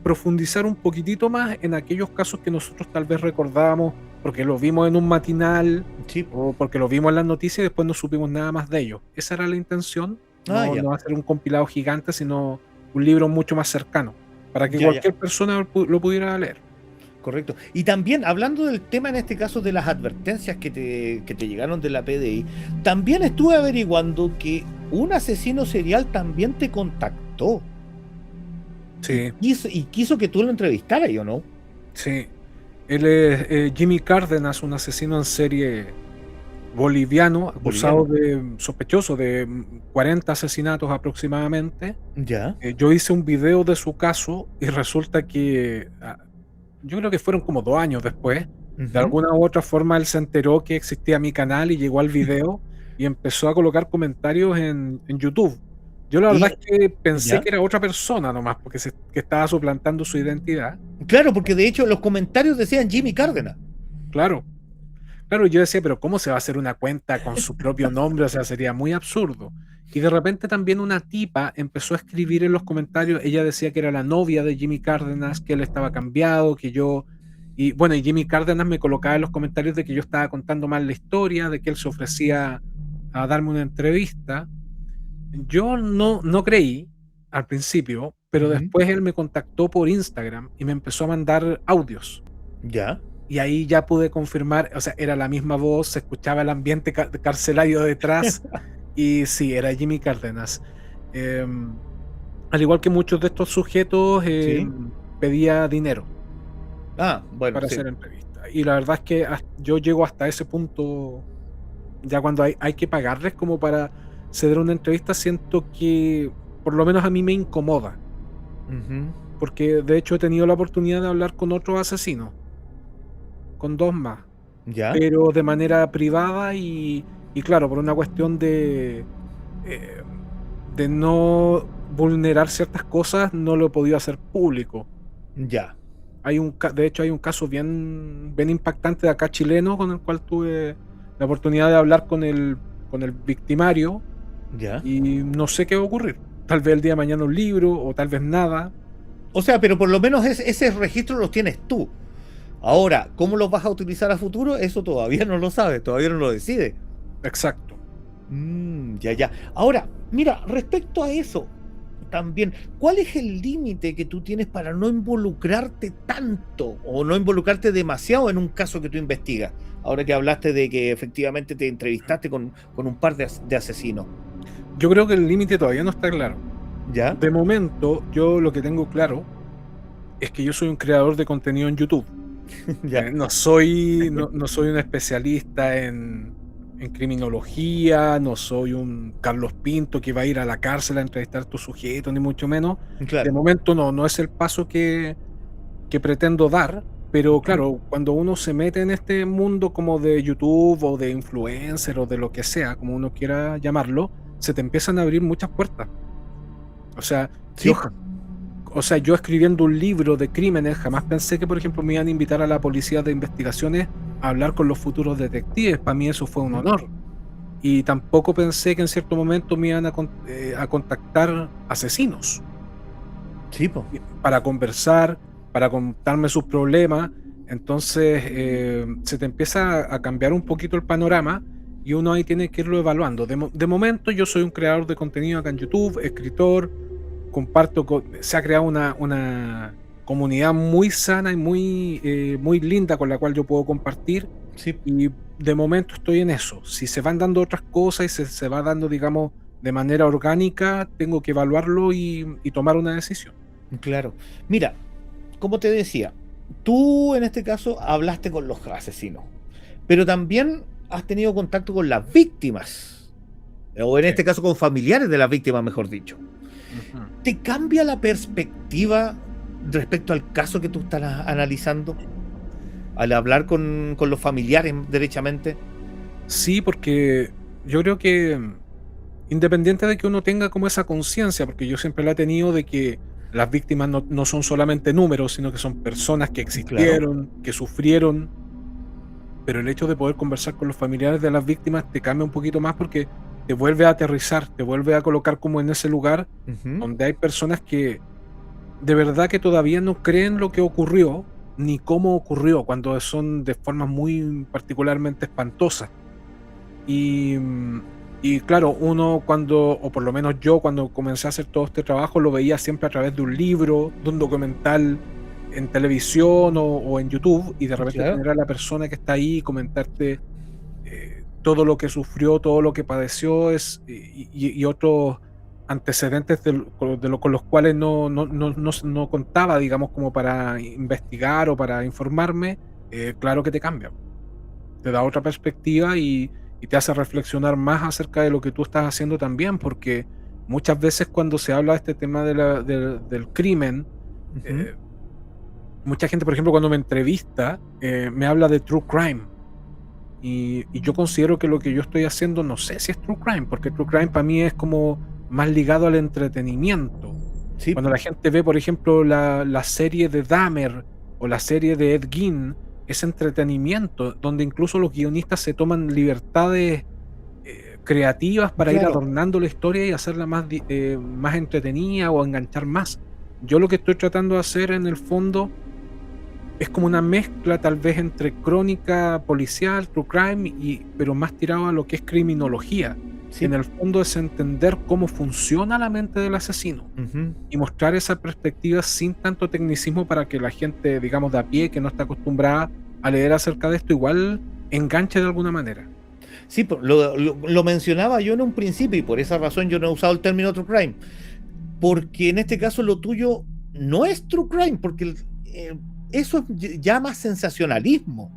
profundizar un poquitito más en aquellos casos que nosotros tal vez recordábamos porque lo vimos en un matinal, o porque lo vimos en las noticias y después no supimos nada más de ellos. Esa era la intención, no hacer un compilado gigante, sino un libro mucho más cercano, para que cualquier persona lo pudiera leer. Correcto. Y también, hablando del tema en este caso de las advertencias que te llegaron de la PDI, también estuve averiguando que un asesino serial también te contactó. Sí, Y quiso que tú lo entrevistaras, ¿o no? sí. Él es Jimmy Cárdenas, un asesino en serie boliviano, Boliviano. sospechoso de 40 asesinatos aproximadamente. Ya. Yo hice un video de su caso y resulta que yo creo que fueron como 2 años después. De Ujú. alguna u otra forma él se enteró que existía mi canal y llegó al video y empezó a colocar comentarios en YouTube. Yo la verdad Y es que pensé ya. que era otra persona nomás, porque que estaba suplantando su identidad. Claro, porque de hecho los comentarios decían Jimmy Cárdenas. Claro, claro, yo decía, pero ¿cómo se va a hacer una cuenta con su propio nombre? O sea, sería muy absurdo. Y de repente también una tipa empezó a escribir en los comentarios, ella decía que era la novia de Jimmy Cárdenas, que él estaba cambiado, que yo... Y bueno, y Jimmy Cárdenas me colocaba en los comentarios de que yo estaba contando mal la historia, de que él se ofrecía a darme una entrevista. Yo no creí al principio, pero Ujú. después él me contactó por Instagram y me empezó a mandar audios. Ya. Y ahí ya pude confirmar, o sea, era la misma voz, se escuchaba el ambiente carcelario detrás, y sí, era Jimmy Cárdenas. Em, Al igual que muchos de estos sujetos, Sí. pedía dinero Ah, bueno, para sí. hacer entrevistas. Y la verdad es que yo llego hasta ese punto, ya cuando hay que pagarles como para ceder una entrevista, siento que por lo menos a mí me incomoda, Ujú. porque de hecho he tenido la oportunidad de hablar con otros asesinos, con 2 más. Ya. Pero de manera privada y claro, por una cuestión eh, de no vulnerar ciertas cosas, no lo he podido hacer público. Ya. De hecho, hay un caso bien impactante de acá chileno con el cual tuve la oportunidad de hablar con el victimario Ya. y no sé qué va a ocurrir. Tal vez el día de mañana un libro o tal vez nada. O sea, pero por lo menos ese registro los tienes tú. Ahora, ¿cómo los vas a utilizar a futuro? Eso todavía no lo sabes, todavía no lo decides. Exacto. Ya, ya. Ahora, mira, respecto a eso, también, ¿cuál es el límite que tú tienes para no involucrarte tanto o no involucrarte demasiado en un caso que tú investigas? Ahora que hablaste de que efectivamente te entrevistaste con un par de asesinos. Yo creo que el límite todavía no está claro. ¿Ya? De momento, yo lo que tengo claro es que yo soy un creador de contenido en YouTube. Ya. No soy un especialista en criminología, no soy un Carlos Pinto que va a ir a la cárcel a entrevistar a estos sujetos, ni mucho menos. De Claro. momento no es el paso que pretendo dar, pero claro, cuando uno se mete en este mundo como de YouTube o de influencer o de lo que sea, como uno quiera llamarlo, se te empiezan a abrir muchas puertas. O sea, Sí, yo po. o sea, yo escribiendo un libro de crímenes, jamás pensé que, por ejemplo, me iban a invitar a la policía de investigaciones a hablar con los futuros detectives. Para mí eso fue un Ujú. honor. Y tampoco pensé que en cierto momento me iban a contactar asesinos Sí, po. para conversar, para contarme sus problemas. Entonces, se te empieza a cambiar un poquito el panorama y uno ahí tiene que irlo evaluando. De momento, yo soy un creador de contenido acá en YouTube, escritor, se ha creado una comunidad muy sana y muy linda con la cual yo puedo compartir Sí. y de momento estoy en eso. Si se van dando otras cosas y se va dando, digamos, de manera orgánica, tengo que evaluarlo y tomar una decisión. Claro. Mira, como te decía, tú en este caso hablaste con los asesinos, pero también has tenido contacto con las víctimas, o en Sí. este caso con familiares de las víctimas, mejor dicho. Ujú. ¿Te cambia la perspectiva respecto al caso que tú estás analizando al hablar con los familiares derechamente? Sí, porque yo creo que independiente de que uno tenga como esa conciencia, porque yo siempre la he tenido de que las víctimas no son solamente números, sino que son personas que Claro. existieron, que sufrieron, pero el hecho de poder conversar con los familiares de las víctimas te cambia un poquito más porque te vuelve a aterrizar, te vuelve a colocar como en ese lugar Ujú. donde hay personas que de verdad que todavía no creen lo que ocurrió ni cómo ocurrió, cuando son de formas muy particularmente espantosas. Y, y claro, uno cuando, o por lo menos yo cuando comencé a hacer todo este trabajo, lo veía siempre a través de un libro, de un documental en televisión o en YouTube, y de repente Claro. tener a la persona que está ahí y comentarte todo lo que sufrió, todo lo que padeció, y otros antecedentes con los cuales no contaba, digamos, como para investigar o para informarme, claro que te cambia. Te da otra perspectiva y te hace reflexionar más acerca de lo que tú estás haciendo también, porque muchas veces cuando se habla de este tema del crimen, Ujú. mucha gente, por ejemplo, cuando me entrevista, me habla de true crime. Y yo considero que lo que yo estoy haciendo, no sé si es true crime, porque true crime para mí es como más ligado al entretenimiento. Sí, Cuando la gente ve, por ejemplo, la serie de Dahmer o la serie de Ed Gein, es entretenimiento, donde incluso los guionistas se toman libertades creativas para ir claro. adornando la historia y hacerla más entretenida o enganchar más. Yo lo que estoy tratando de hacer en el fondo es como una mezcla tal vez entre crónica policial, true crime, pero más tirado a lo que es criminología. Sí. En el fondo es entender cómo funciona la mente del asesino Ujú. y mostrar esa perspectiva sin tanto tecnicismo para que la gente, digamos, de a pie, que no está acostumbrada a leer acerca de esto, igual enganche de alguna manera. Sí, lo mencionaba yo en un principio y por esa razón yo no he usado el término true crime, porque en este caso lo tuyo no es true crime, porque eso es ya más sensacionalismo,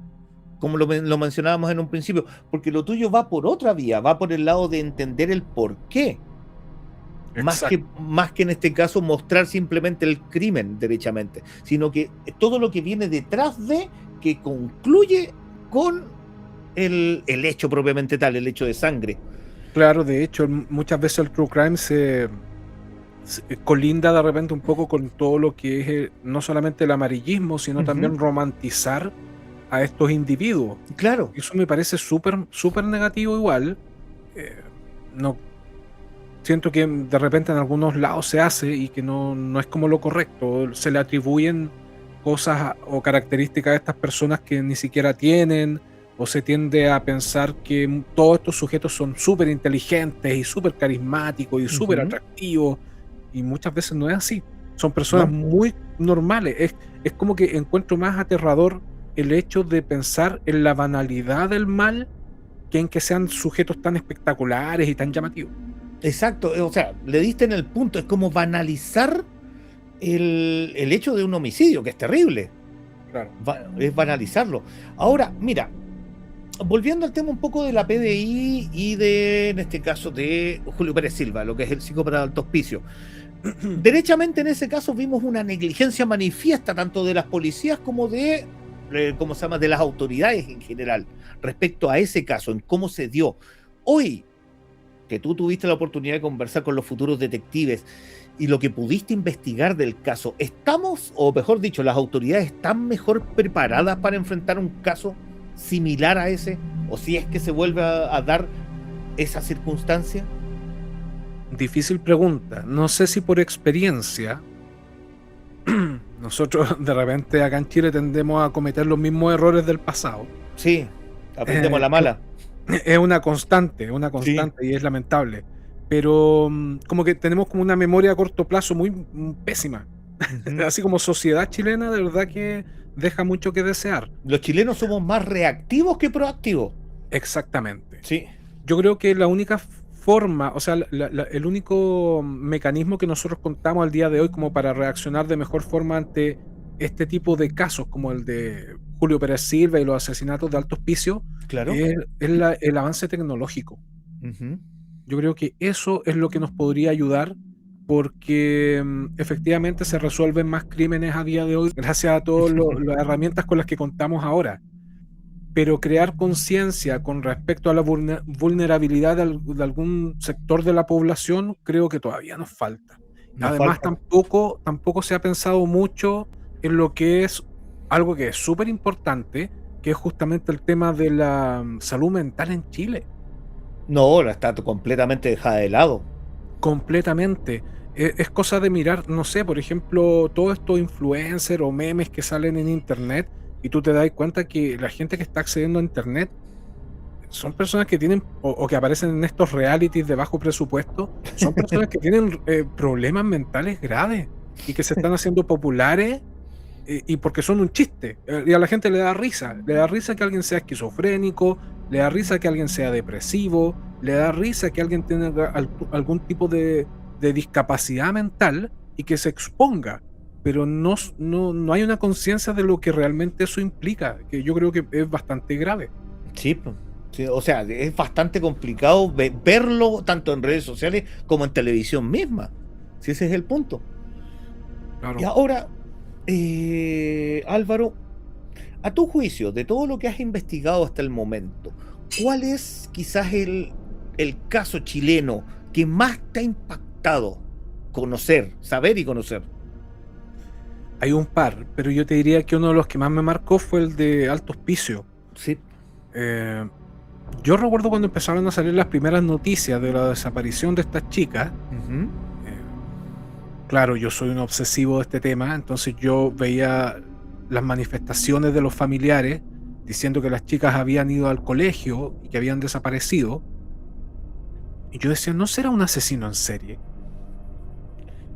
como lo mencionábamos en un principio, porque lo tuyo va por otra vía, va por el lado de entender el por qué, Exacto. más que en este caso mostrar simplemente el crimen derechamente, sino que todo lo que viene detrás de, que concluye con el hecho propiamente tal, el hecho de sangre. Claro, de hecho, muchas veces el true crime colinda de repente un poco con todo lo que es no solamente el amarillismo, sino Ujú. también romantizar a estos individuos. Claro. Eso me parece súper, súper negativo igual. Eh, no siento que de repente en algunos lados se hace y que no es como lo correcto. Se le atribuyen cosas o características a estas personas que ni siquiera tienen, o se tiende a pensar que todos estos sujetos son súper inteligentes y súper carismáticos y súper Ujú. atractivos, y muchas veces no es así. Son personas No, muy normales. Es como que encuentro más aterrador el hecho de pensar en la banalidad del mal que en que sean sujetos tan espectaculares y tan llamativos. exacto. O sea, le diste en el punto. Es como banalizar el hecho de un homicidio, que es terrible. Claro. Es banalizarlo. Ahora, mira, volviendo al tema un poco de la PDI y de, en este caso, de Julio Pérez Silva, lo que es el psicópata de alto hospicio. Derechamente en ese caso vimos una negligencia manifiesta tanto de las policías como de, ¿cómo se llama?, de las autoridades en general respecto a ese caso, en cómo se dio. Hoy, que tú tuviste la oportunidad de conversar con los futuros detectives y lo que pudiste investigar del caso, ¿estamos, o mejor dicho, las autoridades están mejor preparadas para enfrentar un caso similar a ese? ¿O si es que se vuelve a dar esa circunstancia? Difícil pregunta. No sé si por experiencia, nosotros de repente acá en Chile tendemos a cometer los mismos errores del pasado. Sí, aprendemos a Eh, la mala. es una Sí. constante y es lamentable. Pero como que tenemos como una memoria a corto plazo muy pésima. Ujú. Así como sociedad chilena, de verdad que deja mucho que desear. Los chilenos somos más reactivos que proactivos. Exactamente. Sí. Yo creo que la única forma, o sea, el único mecanismo que nosotros contamos al día de hoy como para reaccionar de mejor forma ante este tipo de casos, como el de Julio Pérez Silva y los asesinatos de alto hospicio, Claro. es el avance tecnológico. Ujú. Yo creo que eso es lo que nos podría ayudar, porque efectivamente se resuelven más crímenes a día de hoy gracias a todas las herramientas con las que contamos ahora. Pero crear conciencia con respecto a la vulnerabilidad de algún sector de la población, creo que todavía nos falta. Nos Además, falta. tampoco se ha pensado mucho en lo que es algo que es súper importante, que es justamente el tema de la salud mental en Chile. No, ahora está completamente dejada de lado. Completamente. Es cosa de mirar, no sé, por ejemplo, todos estos influencers o memes que salen en internet, y tú te das cuenta que la gente que está accediendo a internet son personas que tienen, o que aparecen en estos realities de bajo presupuesto, son personas que tienen problemas mentales graves y que se están haciendo populares, y porque son un chiste. Y a la gente le da risa que alguien sea esquizofrénico, le da risa que alguien sea depresivo, le da risa que alguien tenga algún tipo de discapacidad mental y que se exponga, pero no hay una conciencia de lo que realmente eso implica, que yo creo que es bastante grave. Sí, pues. Sí, o sea, es bastante complicado verlo tanto en redes sociales como en televisión misma. Si ese es el punto. Claro. Y ahora, Álvaro, a tu juicio, de todo lo que has investigado hasta el momento, ¿cuál es quizás el caso chileno que más te ha impactado conocer, saber y conocer? Hay un par, pero yo te diría que uno de los que más me marcó fue el de Alto Hospicio. Sí. Yo recuerdo cuando empezaron a salir las primeras noticias de la desaparición de estas chicas. Ujú. Claro, yo soy un obsesivo de este tema, entonces yo veía las manifestaciones de los familiares diciendo que las chicas habían ido al colegio y que habían desaparecido. Y yo decía, ¿no será un asesino en serie?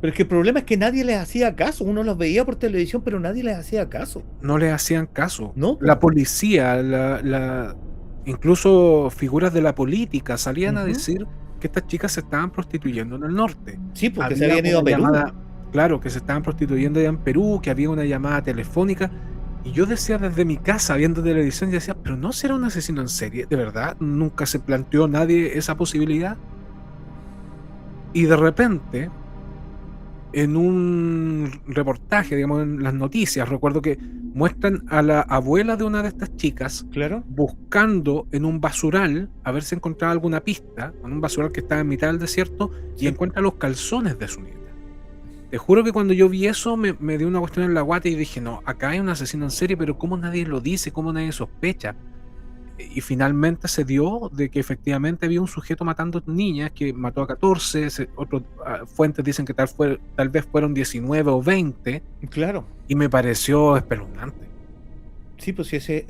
Pero es que el problema es que nadie les hacía caso. Uno los veía por televisión, pero nadie les hacía caso. No les hacían caso. No, La policía, incluso figuras de la política salían a Ujú. decir que estas chicas se estaban prostituyendo en el norte. Sí, porque se Había habían ido a una Perú. llamada, claro, que se estaban prostituyendo allá en Perú, que había una llamada telefónica. Y yo decía desde mi casa, viendo televisión, y decía, pero ¿no será un asesino en serie? ¿De verdad? ¿Nunca se planteó nadie esa posibilidad? Y de repente, en un reportaje, digamos, en las noticias, recuerdo que muestran a la abuela de una de estas chicas Claro. buscando en un basural a ver si encontraba alguna pista, en un basural que estaba en mitad del desierto, y Sí. encuentra los calzones de su nieta. Te juro que cuando yo vi eso me dio una cuestión en la guata y dije, no, acá hay un asesino en serie, pero ¿cómo nadie lo dice? ¿Cómo nadie sospecha? Y finalmente se dio de que efectivamente había un sujeto matando niñas, que mató a 14, otras fuentes dicen que tal vez fueron 19 o 20, Claro. y me pareció espeluznante. Sí, pues sí, ese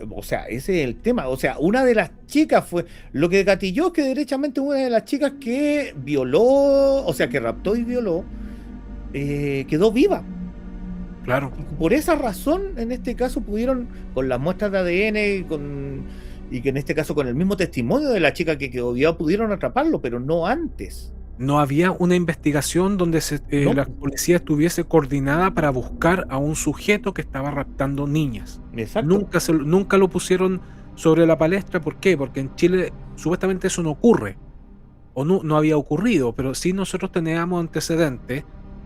es el tema. O sea, una de las chicas fue. Lo que gatilló es que derechamente una de las chicas que violó, o sea, que raptó y violó, quedó viva. Claro. Y por esa razón, en este caso, pudieron, con las muestras de ADN y que en este caso con el mismo testimonio de la chica que quedó viva, pudieron atraparlo, pero no antes. No había una investigación donde No. la policía estuviese coordinada para buscar a un sujeto que estaba raptando niñas. Exacto. Nunca lo pusieron sobre la palestra. ¿Por qué? Porque en Chile supuestamente eso no ocurre, o no había ocurrido, pero sí nosotros teníamos antecedentes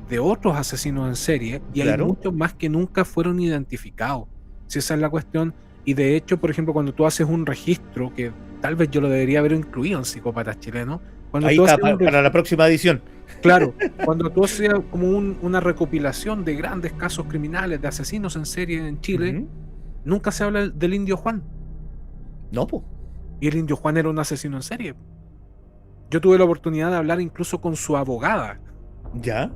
de otros asesinos en serie, y hay Claro. muchos más que nunca fueron identificados. Si esa es la cuestión. Y de hecho, por ejemplo, cuando tú haces un registro, que tal vez yo lo debería haber incluido en Psicópatas Chilenos, cuando Ahí tú está, haces un para la próxima edición. claro, cuando tú hacías como una recopilación de grandes casos criminales, de asesinos en serie en Chile, Ujú. nunca se habla del Indio Juan. No, pues. Y el Indio Juan era un asesino en serie. Yo tuve la oportunidad de hablar incluso con su abogada, Ya.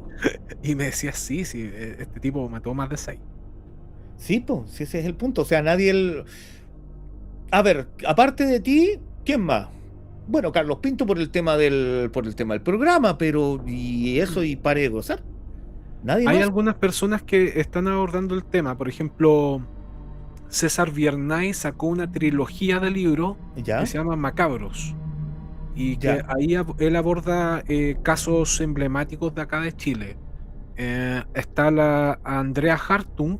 y me decía, sí, este tipo mató más de 6. Sí, pues, sí, ese es el punto. O sea, a ver, aparte de ti, ¿quién más? Bueno, Carlos Pinto por el tema del programa, pero y eso y pare de gozar. Nadie Hay más. algunas personas que están abordando el tema. Por ejemplo, César Viernay sacó una trilogía de libros Ya, que se llama Macabros, y que ya. ahí él aborda casos emblemáticos de acá de Chile. Está la Andrea Hartung,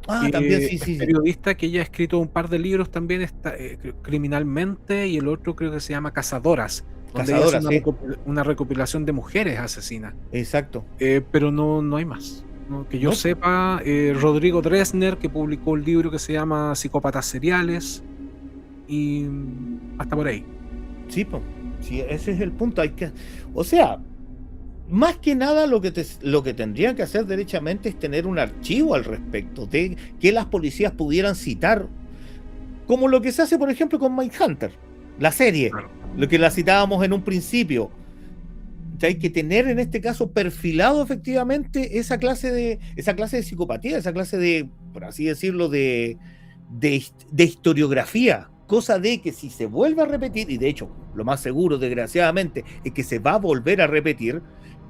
Ah, también, que sí, es sí, sí. periodista, que ella ha escrito un par de libros también, está, Criminalmente, y el otro creo que se llama Cazadoras, donde ella hace Cazadora, sí. una recopilación de mujeres asesinas. Exacto. Pero no hay más. ¿No? Que yo No, sepa, Rodrigo Dresner, que publicó un libro que se llama Psicópatas Seriales, y hasta por ahí. sí, pues. Sí, ese es el punto. O sea, más que nada lo que tendrían que hacer derechamente es tener un archivo al respecto de que las policías pudieran citar, como lo que se hace, por ejemplo, con Mindhunter, la serie, Claro. lo que la citábamos en un principio. Hay que tener en este caso perfilado efectivamente esa clase de psicopatía, esa clase de, por así decirlo, de historiografía, cosa de que si se vuelve a repetir, y de hecho lo más seguro desgraciadamente es que se va a volver a repetir,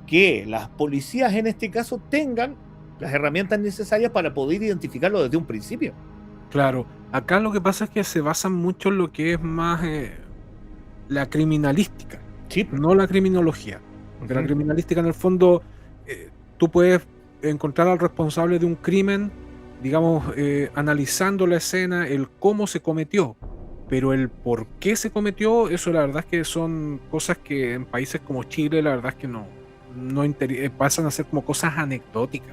que las policías en este caso tengan las herramientas necesarias para poder identificarlo desde un principio. Claro, acá lo que pasa es que se basan mucho en lo que es más la criminalística, Sí, no la criminología. Porque la criminalística, en el fondo, tú puedes encontrar al responsable de un crimen, digamos, analizando la escena, el cómo se cometió, pero el por qué se cometió, eso la verdad es que son cosas que en países como Chile, la verdad es que pasan a ser como cosas anecdóticas.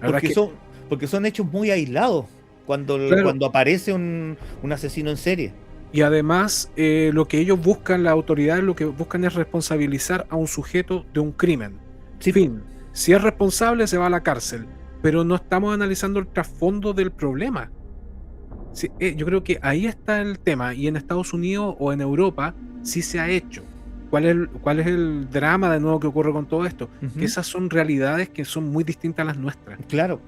La verdad Porque es que, porque son hechos muy aislados claro, cuando aparece un asesino en serie. y además lo que ellos buscan, las autoridades lo que buscan es responsabilizar a un sujeto de un crimen. Sí, Fin. Si es responsable, se va a la cárcel, pero no estamos analizando el trasfondo del problema. Sí, yo creo que ahí está el tema, y en Estados Unidos o en Europa sí se ha hecho. ¿Cuál es el drama de nuevo que ocurre con todo esto? Que esas son realidades que son muy distintas a las nuestras. claro.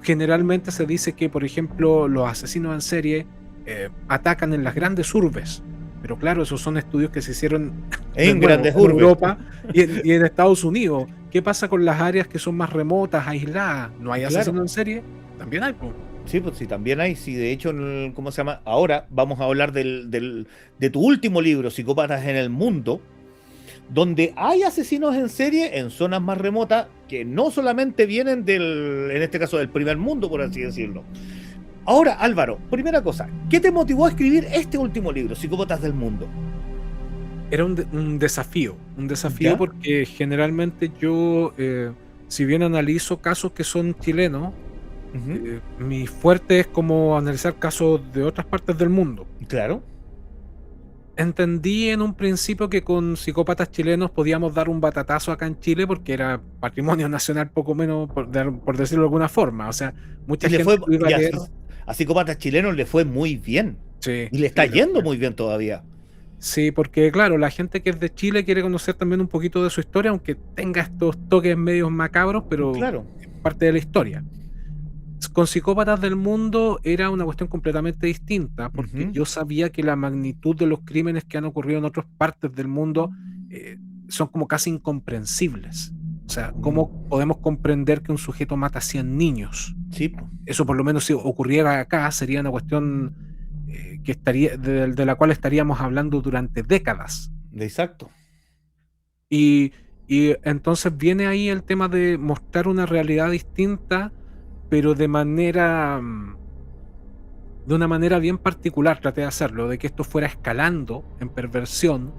Generalmente se dice que, por ejemplo, los asesinos en serie atacan en las grandes urbes, pero claro, esos son estudios que se hicieron de En nuevo, grandes en urbes. Europa y en Estados Unidos. ¿Qué pasa con las áreas que son más remotas, aisladas? ¿No hay Claro. asesinos en serie? También hay, po. Sí, pues sí, también hay. Sí, de hecho, ¿cómo se llama? Ahora vamos a hablar de tu último libro, Psicópatas en el Mundo, donde hay asesinos en serie en zonas más remotas que no solamente vienen en este caso, del primer mundo, por así decirlo. Ahora, Álvaro, primera cosa, ¿qué te motivó a escribir este último libro, Psicópatas del Mundo? Era un desafío ¿Ya? porque generalmente yo, si bien analizo casos que son chilenos, mi fuerte es como analizar casos de otras partes del mundo. Claro. Entendí en un principio que con psicópatas chilenos podíamos dar un batatazo acá en Chile porque era patrimonio nacional poco menos, por decirlo de alguna forma. O sea, mucha Y le gente fue, lo iba a y leer. a Psicópatas chilenos le fue muy bien. Sí, Y le está sí, yendo muy bien todavía. sí, porque claro, la gente que es de Chile quiere conocer también un poquito de su historia, aunque tenga estos toques medios macabros, pero Claro. es parte de la historia. Con Psicópatas del Mundo era una cuestión completamente distinta, porque yo sabía que la magnitud de los crímenes que han ocurrido en otras partes del mundo son como casi incomprensibles. O sea, ¿cómo podemos comprender que un sujeto mata a 100 niños? Sí, po. Eso, por lo menos, si ocurriera acá, sería una cuestión de la cual estaríamos hablando durante décadas. Exacto. Y entonces viene ahí el tema de mostrar una realidad distinta, pero de una manera bien particular. Traté de hacerlo, de que esto fuera escalando en perversión,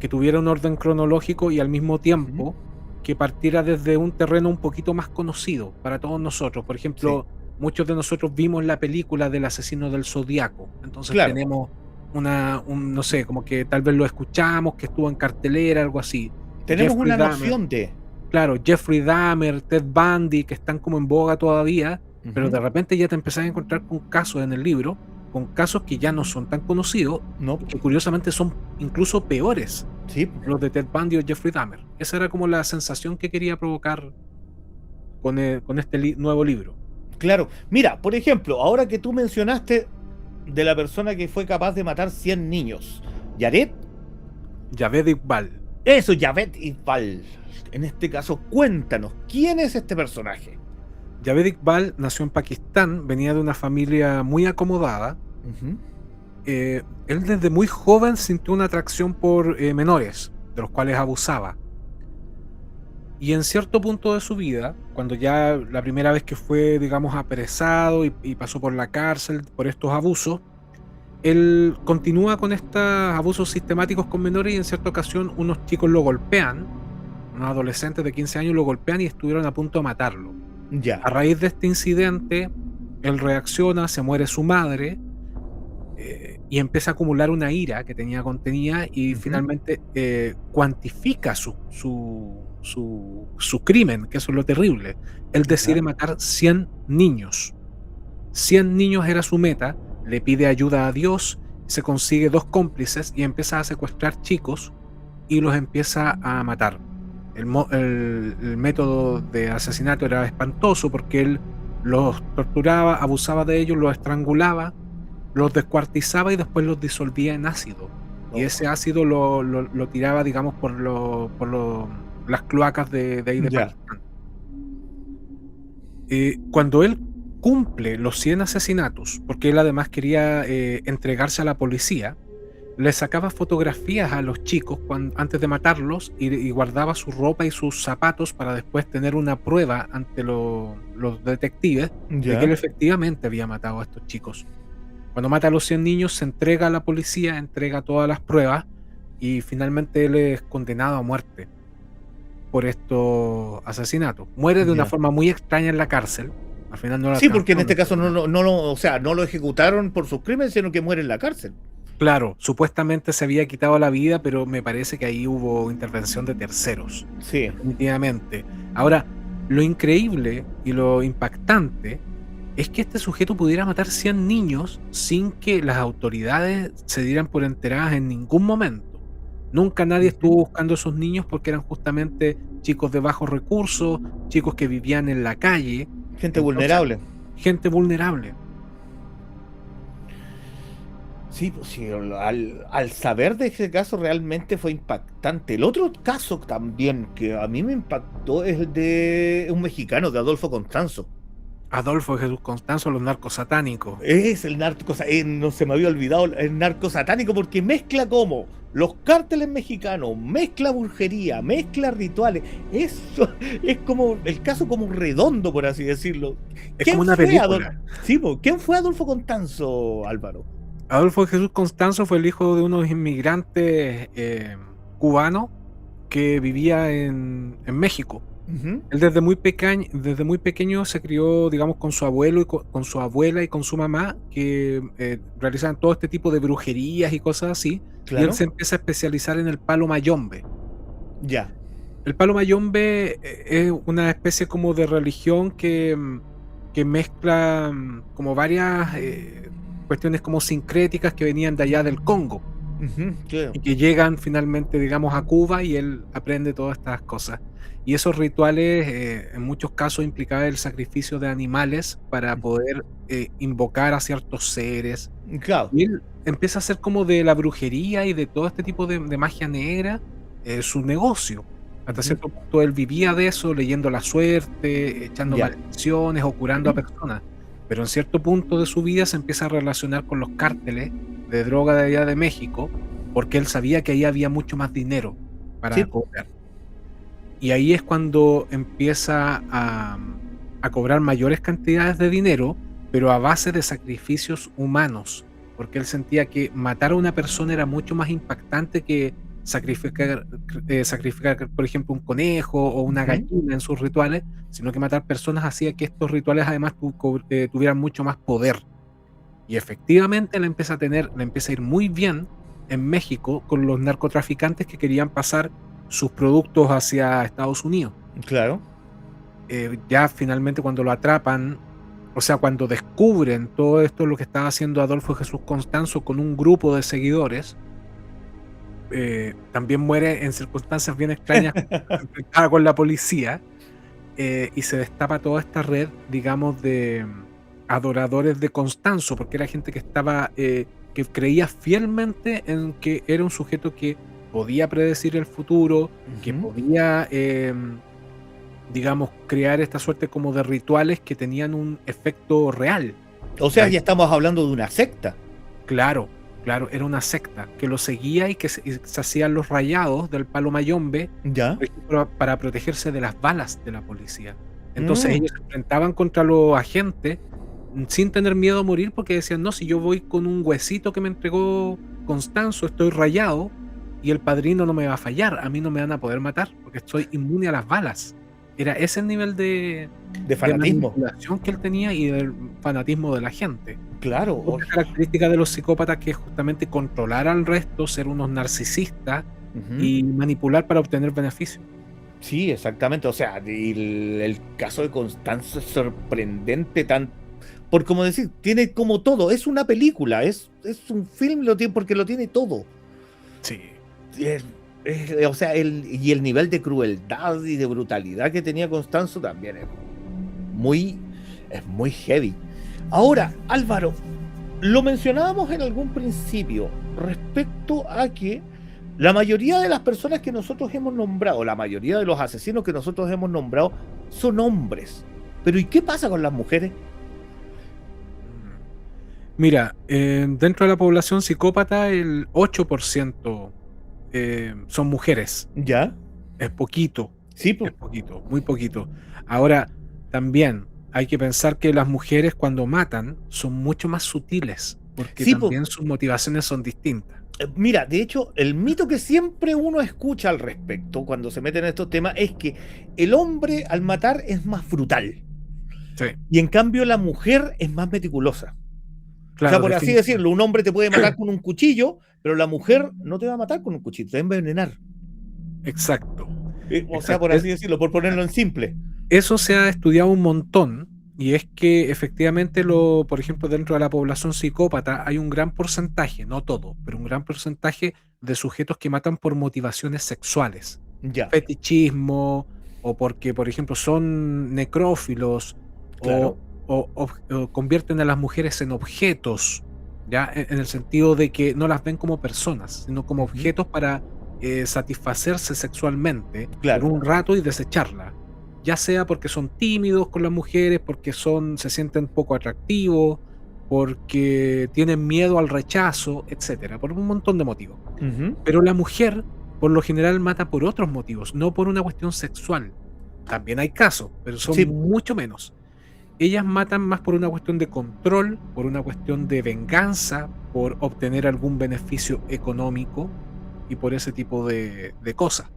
que tuviera un orden cronológico y al mismo tiempo que partiera desde un terreno un poquito más conocido para todos nosotros. Por ejemplo, muchos de nosotros vimos la película del asesino del Zodíaco, entonces Claro. tenemos no sé, como que tal vez lo escuchamos, que estuvo en cartelera, algo así. Tenemos Jeffrey una Dahmer. noción de. Claro, Jeffrey Dahmer, Ted Bundy, que están como en boga todavía, pero de repente ya te empezás a encontrar con casos en el libro, con casos que ya no son tan conocidos, No. que curiosamente son incluso peores, Sí. los de Ted Bundy o Jeffrey Dahmer. Esa era como la sensación que quería provocar con este nuevo libro. Claro. Mira, por ejemplo, ahora que tú mencionaste de la persona que fue capaz de matar 100 niños, Yared. Javed Iqbal. Eso, Javed Iqbal. En este caso, cuéntanos, ¿quién es este personaje? Javed Iqbal nació en Pakistán, venía de una familia muy acomodada. Él desde muy joven sintió una atracción por menores, de los cuales abusaba. Y en cierto punto de su vida, cuando ya la primera vez que fue, digamos, apresado y pasó por la cárcel por estos abusos, él continúa con estos abusos sistemáticos con menores y en cierta ocasión unos chicos lo golpean, unos adolescentes de 15 años lo golpean y estuvieron a punto de matarlo. Ya. A raíz de este incidente, él reacciona, se muere su madre y empieza a acumular una ira que tenía contenida y finalmente cuantifica su crimen, que eso es lo terrible. Él decide matar 100 niños. 100 niños era su meta, le pide ayuda a Dios, se consigue 2 cómplices y empieza a secuestrar chicos y los empieza a matar. El método de asesinato era espantoso porque él los torturaba, abusaba de ellos, los estrangulaba, los descuartizaba y después los disolvía en ácido. Y ese ácido lo tiraba, digamos, por las cloacas de ahí de Pakistán. Cuando él cumple los 100 asesinatos, porque él además quería entregarse a la policía, les sacaba fotografías a los chicos antes de matarlos y guardaba su ropa y sus zapatos para después tener una prueba ante los detectives de que él Ya, efectivamente había matado a estos chicos. Cuando mata a los 100 niños, se entrega a la policía, entrega todas las pruebas y finalmente él es condenado a muerte por estos asesinatos. Muere de una ya. forma muy extraña en la cárcel. Al final no la Sí, porque en transportan. este caso o sea, no lo ejecutaron por sus crímenes, sino que muere en la cárcel. Claro, supuestamente se había quitado la vida, pero me parece que ahí hubo intervención de terceros, Sí. definitivamente. Ahora, lo increíble y lo impactante es que este sujeto pudiera matar 100 niños sin que las autoridades se dieran por enteradas en ningún momento. Nunca nadie estuvo Ujú. buscando a esos niños porque eran justamente chicos de bajos recursos, chicos que vivían en la calle, Gente entonces, vulnerable. gente vulnerable. Sí, pues sí, al saber de ese caso realmente fue impactante. El otro caso también que a mí me impactó es el de un mexicano, de Adolfo Constanzo. Adolfo Jesús Constanzo, los narcos satánicos. Es el narco, no se me había olvidado el narco satánico porque mezcla como los cárteles mexicanos, mezcla brujería, mezcla rituales. Eso es como el caso como redondo, por así decirlo. Es como ¿Quién una fue Adolfo? película. Sí, ¿quién fue Adolfo Constanzo, Álvaro? Adolfo Jesús Constanzo fue el hijo de unos inmigrantes cubanos que vivía en México. Ujú. Él desde muy pequeño se crió, digamos, con su abuelo y con su abuela y con su mamá, que realizaban todo este tipo de brujerías y cosas así, y él Claro, se empieza a especializar en el palo mayombe. ya. El palo mayombe es una especie como de religión que mezcla como varias cuestiones como sincréticas que venían de allá del Congo Ujú, claro. y que llegan finalmente, digamos, a Cuba y él aprende todas estas cosas. Y esos rituales en muchos casos implicaban el sacrificio de animales para poder invocar a ciertos seres. Claro. Y él empieza a hacer como de la brujería y de todo este tipo de magia negra su negocio. Hasta Ujú, cierto punto él vivía de eso, leyendo la suerte, echando ya. maldiciones o curando a personas. Pero en cierto punto de su vida se empieza a relacionar con los cárteles de droga de allá de México, porque él sabía que ahí había mucho más dinero para Sí. cobrar. Y ahí es cuando empieza a cobrar mayores cantidades de dinero, pero a base de sacrificios humanos, porque él sentía que matar a una persona era mucho más impactante que sacrificar, por ejemplo, un conejo o una Ujú. gallina en sus rituales, sino que matar personas hacía que estos rituales además tuvieran mucho más poder. Y efectivamente le empieza a ir muy bien en México con los narcotraficantes que querían pasar sus productos hacia Estados Unidos. Claro. Ya finalmente cuando lo atrapan, o sea, cuando descubren todo esto, lo que estaba haciendo Adolfo Jesús Constanzo con un grupo de seguidores, también muere en circunstancias bien extrañas, enfrentada con la policía, y se destapa toda esta red, digamos, de adoradores de Constanzo, porque era gente que estaba, que creía fielmente en que era un sujeto que podía predecir el futuro, que Ujú. podía, digamos, crear esta suerte como de rituales que tenían un efecto real. O De sea, ahí, ya estamos hablando de una secta. claro, claro, era una secta que lo seguía y que se hacían los rayados del palo mayombe, Ya. por ejemplo, para protegerse de las balas de la policía. Entonces Mm, ellos se enfrentaban contra los agentes sin tener miedo a morir porque decían, no, si yo voy con un huesito que me entregó Constanzo, estoy rayado y el padrino no me va a fallar, a mí no me van a poder matar porque estoy inmune a las balas. Era ese el nivel de de fanatismo. manipulación que él tenía y del fanatismo de la gente. Claro. Otra característica de los psicópatas que es justamente controlar al resto, ser unos narcisistas Ujú. y manipular para obtener beneficios. Sí, exactamente. O sea, el caso de Constanzo es sorprendente, por como decir, tiene como todo. Es una película, es un film, porque lo tiene todo. Sí. Es- o sea, y el nivel de crueldad y de brutalidad que tenía Constanzo también muy, es muy heavy. Ahora, Álvaro, lo mencionábamos en algún principio respecto a que la mayoría de las personas que nosotros hemos nombrado, la mayoría de los asesinos que nosotros hemos nombrado, son hombres. Pero ¿y qué pasa con las mujeres? Mira, dentro de la población psicópata, el 8% son mujeres. ¿Ya? Es poquito, Sí, pues. es poquito, muy poquito. Ahora, también hay que pensar que las mujeres cuando matan son mucho más sutiles, porque Sí, pues. también sus motivaciones son distintas. Mira, de hecho, el mito que siempre uno escucha al respecto cuando se mete en estos temas es que el hombre al matar es más brutal Sí, y en cambio la mujer es más meticulosa. O sea, claro, por así definitivamente. decirlo, un hombre te puede matar con un cuchillo, pero la mujer no te va a matar con un cuchillo, te va a envenenar. Exacto, O sea, exacto. por así decirlo, por ponerlo en simple. Eso se ha estudiado un montón y es que efectivamente, por ejemplo, dentro de la población psicópata hay un gran porcentaje, no todo, pero un gran porcentaje de sujetos que matan por motivaciones sexuales, Ya, fetichismo o porque, por ejemplo, son necrófilos o, claro. o convierten a las mujeres en objetos, ya en el sentido de que no las ven como personas, sino como Ujú, objetos para satisfacerse sexualmente por claro. un rato y desecharla, ya sea porque son tímidos con las mujeres, porque se sienten poco atractivos, porque tienen miedo al rechazo, etcétera, por un montón de motivos. Ujú, Pero la mujer, por lo general, mata por otros motivos, no por una cuestión sexual. También hay casos, pero son sí, mucho menos. Ellas matan más por una cuestión de control, por una cuestión de venganza, por obtener algún beneficio económico y por ese tipo de cosas.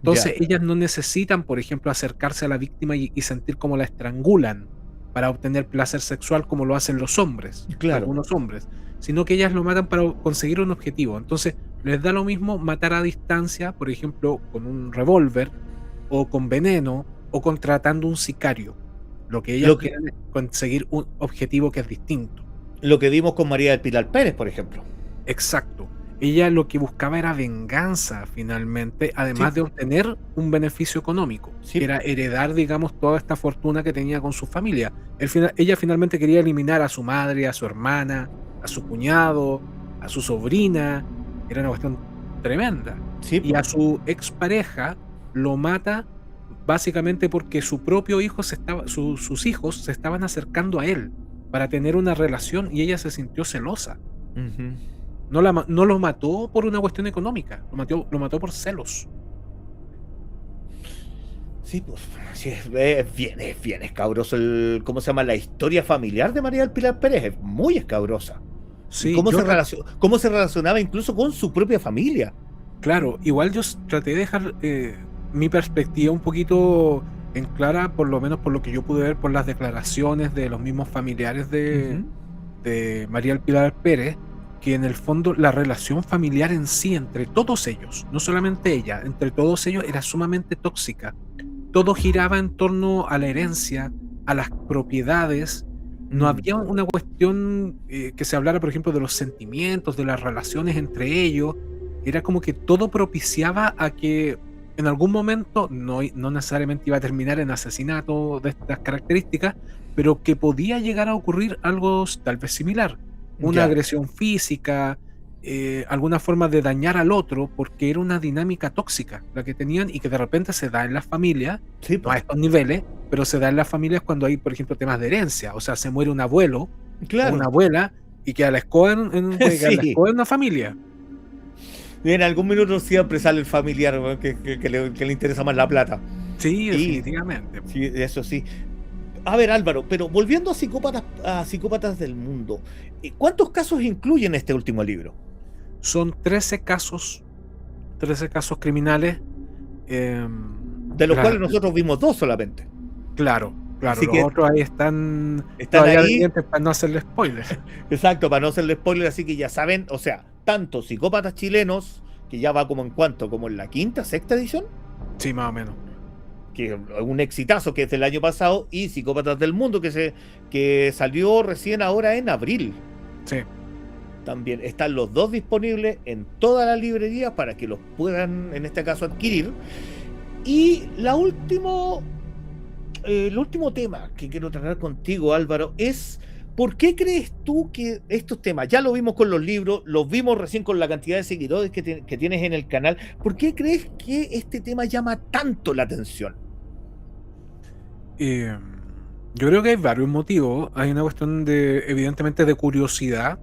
ya, Entonces, ellas no necesitan, por ejemplo, acercarse a la víctima y sentir cómo la estrangulan para obtener placer sexual como lo hacen los hombres, claro. algunos hombres, sino que ellas lo matan para conseguir un objetivo. Entonces, les da lo mismo matar a distancia, por ejemplo, con un revólver o con veneno o contratando un sicario. Lo que ellas Lo que, quieren es conseguir un objetivo que es distinto. lo que vimos con María del Pilar Pérez, por ejemplo. Exacto. Ella lo que buscaba era venganza finalmente, Sí, además de obtener un beneficio económico, que sí, era heredar, digamos, toda esta fortuna que tenía con su familia. Ella finalmente quería eliminar a su madre, a su hermana, a su cuñado, a su sobrina. Era una cuestión tremenda. sí, Y po. a su expareja lo mata básicamente porque su propio hijo sus hijos se estaban acercando a él para tener una relación y ella se sintió celosa. Ujú. No lo mató por una cuestión económica, lo mató por celos. Sí, pues sí, es bien escabroso ¿cómo se llama? La historia familiar de María del Pilar Pérez es muy escabrosa. Y Sí, yo cómo se relacionaba incluso con su propia familia. claro, igual traté de dejar mi perspectiva un poquito en clara, por lo menos por lo que yo pude ver por las declaraciones de los mismos familiares de, Ujú. de María del Pilar Pérez, que en el fondo la relación familiar en sí, entre todos ellos, no solamente ella, entre todos ellos era sumamente tóxica. Todo giraba en torno a la herencia, a las propiedades. No Mm, había una cuestión que se hablara, por ejemplo, de los sentimientos, de las relaciones entre ellos. Era como que todo propiciaba a que en algún momento, no necesariamente iba a terminar en asesinato de estas características, pero que podía llegar a ocurrir algo tal vez similar. Una ya, agresión física, alguna forma de dañar al otro, porque era una dinámica tóxica la que tenían y que de repente se da en las familias, sí, no pues, a estos niveles, pero se da en las familias cuando hay, por ejemplo, temas de herencia, o sea, se muere un abuelo o una claro, abuela y queda la escoba puede quedar la sí. escoba en una familia. En algún minuto siempre sale el familiar, weón, que le interesa más la plata. Sí, Y definitivamente. sí, eso sí. A ver, Álvaro, pero volviendo a psicópatas del mundo, ¿cuántos casos incluyen este último libro? Son 13 casos criminales. De los Claro, cuales nosotros vimos dos solamente. claro, claro, Así los que otros ahí están están todavía ahí, pendientes para no hacerle spoiler. exacto, para no hacerle spoiler, así que ya saben, o sea, tanto psicópatas chilenos, que ya va como en cuanto, como en la quinta, sexta edición, Sí, más o menos. que es un exitazo que es del año pasado, y Psicópatas del Mundo, que salió recién ahora en abril. Sí. También están los dos disponibles en todas las librerías para que los puedan, en este caso, adquirir. Y el último tema que quiero tratar contigo, Álvaro, es ¿por qué crees tú que estos temas, ya lo vimos con los libros, los vimos recién con la cantidad de seguidores que tienes en el canal, ¿por qué crees que este tema llama tanto la atención? Eh, Yo creo que hay varios motivos. Hay una cuestión de, evidentemente, de curiosidad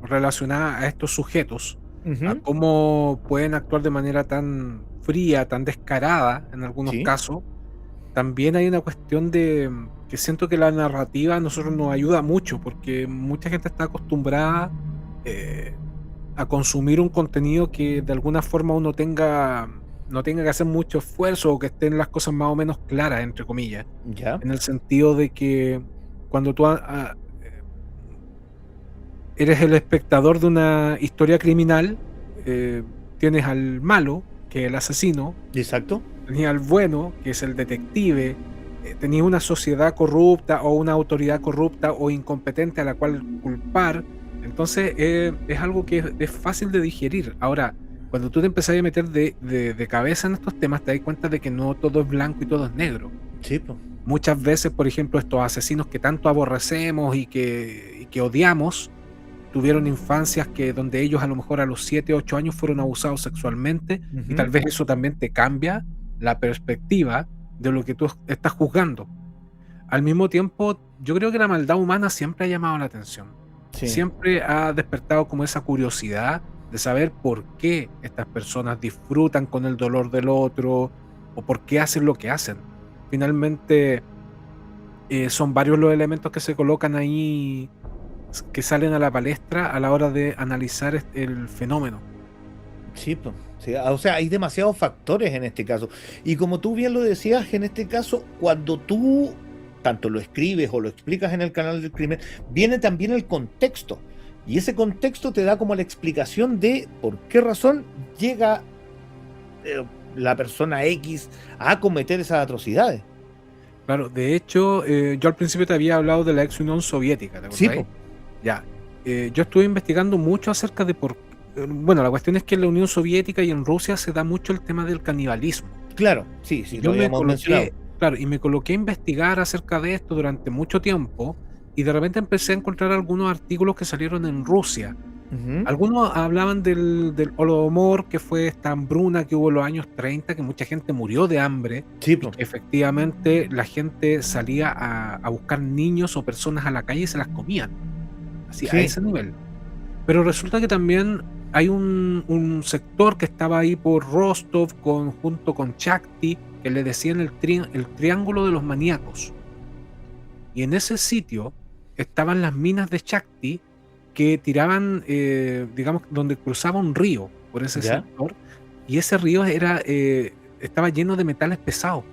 relacionada a estos sujetos, a Ujú. cómo pueden actuar de manera tan fría, tan descarada en algunos Sí, casos. También hay una cuestión de que siento que la narrativa a nosotros nos ayuda mucho, porque mucha gente está acostumbrada eh, a consumir un contenido que de alguna forma uno no tenga que hacer mucho esfuerzo o que estén las cosas más o menos claras, entre comillas, ya, en el sentido de que cuando tú eres el espectador de una historia criminal, eh, tienes al malo, que es el asesino, exacto. tenía al bueno, que es el detective, tenía una sociedad corrupta o una autoridad corrupta o incompetente a la cual culpar. Entonces es algo que es fácil de digerir. Ahora, cuando tú te empezás a meter de cabeza en estos temas, te das cuenta de que no todo es blanco y todo es negro. Sí, pues. Muchas veces, por ejemplo, estos asesinos que tanto aborrecemos y que odiamos, tuvieron infancias que donde ellos a lo mejor a los 7 8 años fueron abusados sexualmente, y tal Ujú. vez eso también te cambia la perspectiva de lo que tú estás juzgando. Al mismo tiempo, yo creo que la maldad humana siempre ha llamado la atención. Sí. Siempre ha despertado como esa curiosidad de saber por qué estas personas disfrutan con el dolor del otro o por qué hacen lo que hacen. Finalmente, son varios los elementos que se colocan ahí, que salen a la palestra a la hora de analizar el fenómeno. Sí, pues. Sí, o sea, hay demasiados factores en este caso. Y como tú bien lo decías, en este caso, cuando tú tanto lo escribes o lo explicas en el canal del crimen, viene también el contexto. Y ese contexto te da como la explicación de por qué razón llega eh, la persona X a cometer esas atrocidades. Claro, de hecho, yo al principio te había hablado de la ex Unión Soviética, ¿te Sí, acordáis? pues. Ya, yo estuve investigando mucho acerca de bueno, la cuestión es que en la Unión Soviética y en Rusia se da mucho el tema del canibalismo. Claro, sí, sí, Y lo yo me habíamos mencionado. coloqué, claro, y me coloqué a investigar acerca de esto durante mucho tiempo, y de repente empecé a encontrar algunos artículos que salieron en Rusia. Ujú. Algunos hablaban del Holodomor, que fue esta hambruna que hubo en los años 30, que mucha gente murió de hambre Sí, y pues. que efectivamente la gente salía a buscar niños o personas a la calle y se las comían, así, a Sí, ese nivel. Pero resulta que también hay un sector que estaba ahí por Rostov junto con Chakti, que le decían el Triángulo de los Maníacos. Y en ese sitio estaban las minas de Chakti que tiraban, digamos, donde cruzaba un río por ese ya, sector, y ese río estaba lleno de metales pesados.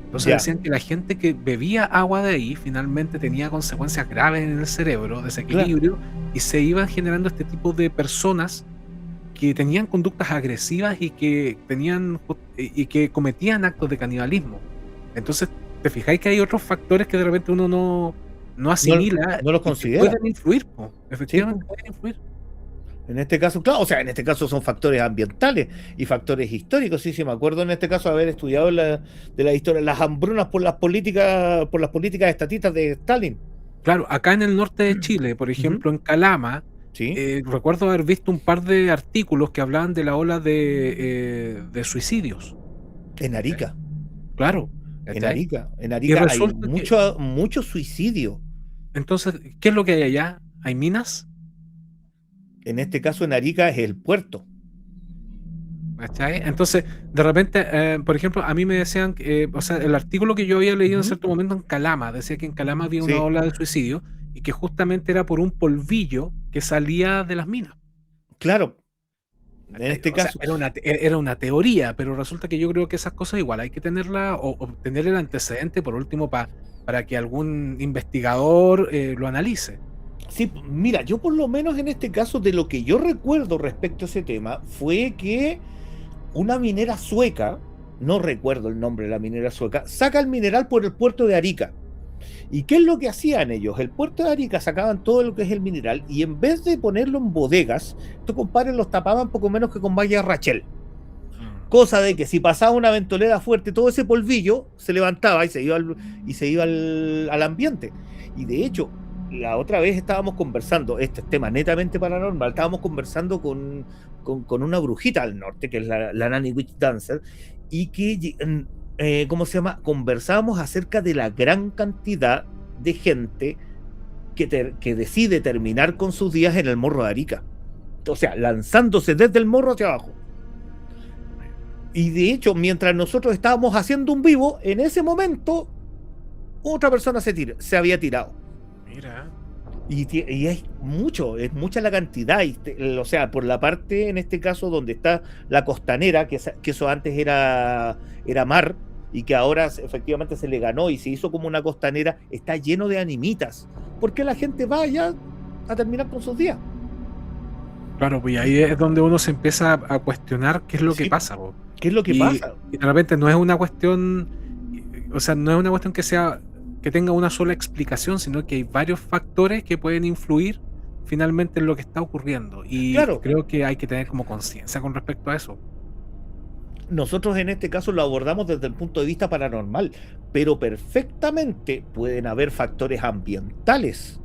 Entonces ya, decían que la gente que bebía agua de ahí finalmente tenía consecuencias graves en el cerebro, claro. desequilibrio, y se iban generando este tipo de personas que tenían conductas agresivas y que cometían actos de canibalismo. Entonces, te fijáis que hay otros factores que de repente uno no No, asimila no los y que considera. pueden influir, po, Sí, pues. efectivamente pueden influir. En este caso, claro, o sea, en este caso son factores ambientales y factores históricos. Sí, sí, me acuerdo en este caso haber estudiado de la historia, las hambrunas por las políticas estatistas de Stalin. Claro, acá en el norte de Chile, por Ujú. ejemplo, en Calama, Sí, recuerdo haber visto un par de artículos que hablaban de la ola de suicidios, en ¿cachai? Arica, Claro, en ¿cachai? Arica, en Y Arica hay resulta que mucho suicidio. entonces, ¿qué es lo que hay allá? ¿Hay minas? En este caso, en Arica es el puerto. ¿Cachai? Entonces, de repente, por ejemplo, a mí me decían, o sea, el artículo que yo había leído en Ujú. cierto momento en Calama, decía que en Calama había una Sí, ola de suicidio y que justamente era por un polvillo que salía de las minas. claro, en ¿Cachai? este O sea, caso, era una teoría, pero resulta que yo creo que esas cosas igual hay que tenerla o tener el antecedente, por último, para que algún investigador lo analice. sí, mira, yo por lo menos en este caso, de lo que yo recuerdo respecto a ese tema, fue que una minera sueca, no recuerdo el nombre de la minera sueca, saca el mineral por el puerto de Arica. ¿Y qué es lo que hacían ellos? El puerto de Arica sacaban todo lo que es el mineral y en vez de ponerlo en bodegas, estos compadres los tapaban poco menos que con valla Rachel. Mm. Cosa de que si pasaba una ventolera fuerte, todo ese polvillo se levantaba y se iba al ambiente. Y de hecho, la otra vez estábamos conversando, este es tema netamente paranormal, estábamos conversando con una brujita al norte, que es la Nanny Witch Dancer, y que ¿cómo se llama? Conversábamos acerca de la gran cantidad de gente que decide terminar con sus días en el Morro de Arica. O sea, lanzándose desde el morro hacia abajo. Y de hecho, mientras nosotros estábamos haciendo un vivo, en ese momento, otra persona se había tirado. Mira. Y es mucha la cantidad. O sea, por la parte, en este caso, donde está la costanera, que eso antes era mar, y que ahora efectivamente se le ganó y se hizo como una costanera, está lleno de animitas. Porque la gente va ya a terminar con sus días. Claro, pues ahí es donde uno se empieza a cuestionar qué es lo que pasa. Po. ¿Qué es lo que pasa? Y de repente no es una cuestión, o sea, no es una cuestión que tenga una sola explicación, sino que hay varios factores que pueden influir finalmente en lo que está ocurriendo. Y claro, creo que hay que tener como conciencia con respecto a eso. Nosotros en este caso lo abordamos desde el punto de vista paranormal, pero perfectamente pueden haber factores ambientales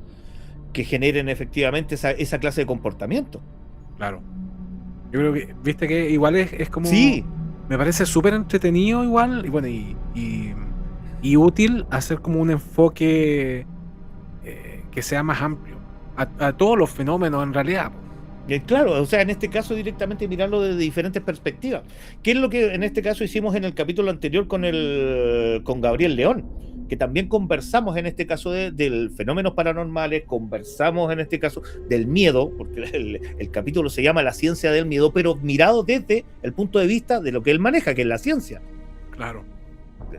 que generen efectivamente esa clase de comportamiento. Claro. Yo creo que, viste que igual es como... Sí. Me parece súper entretenido igual, y bueno, y útil hacer como un enfoque que sea más amplio a todos los fenómenos en realidad. Claro, o sea, en este caso directamente mirarlo desde diferentes perspectivas. ¿Qué es lo que en este caso hicimos en el capítulo anterior con Gabriel León? Que también conversamos en este caso de fenómenos paranormales, conversamos en este caso del miedo, porque el capítulo se llama La ciencia del miedo, pero mirado desde el punto de vista de lo que él maneja, que es la ciencia. Claro.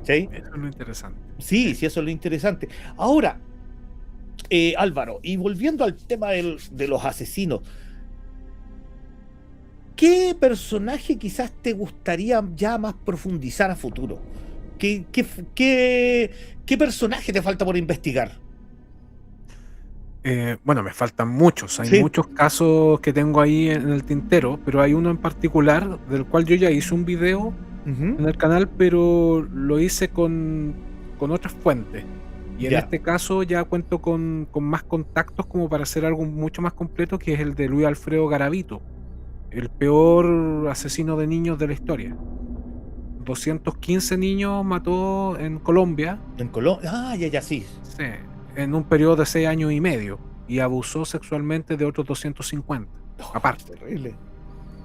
¿Sí? Eso es lo interesante. Sí, eso es lo interesante. Ahora, Álvaro, y volviendo al tema de los asesinos, ¿qué personaje quizás te gustaría ya más profundizar a futuro? ¿Qué personaje te falta por investigar? Bueno, me faltan muchos. Hay muchos casos que tengo ahí en el tintero, pero hay uno en particular del cual yo ya hice un video en el canal, pero lo hice con otras fuentes. Y en este caso ya cuento con más contactos como para hacer algo mucho más completo, que es el de Luis Alfredo Garavito, el peor asesino de niños de la historia. 215 niños mató en Colombia. ¿En Colombia? Ah, ya, sí. Sí, en un periodo de 6 años y medio. Y abusó sexualmente de otros 250. Aparte. Terrible.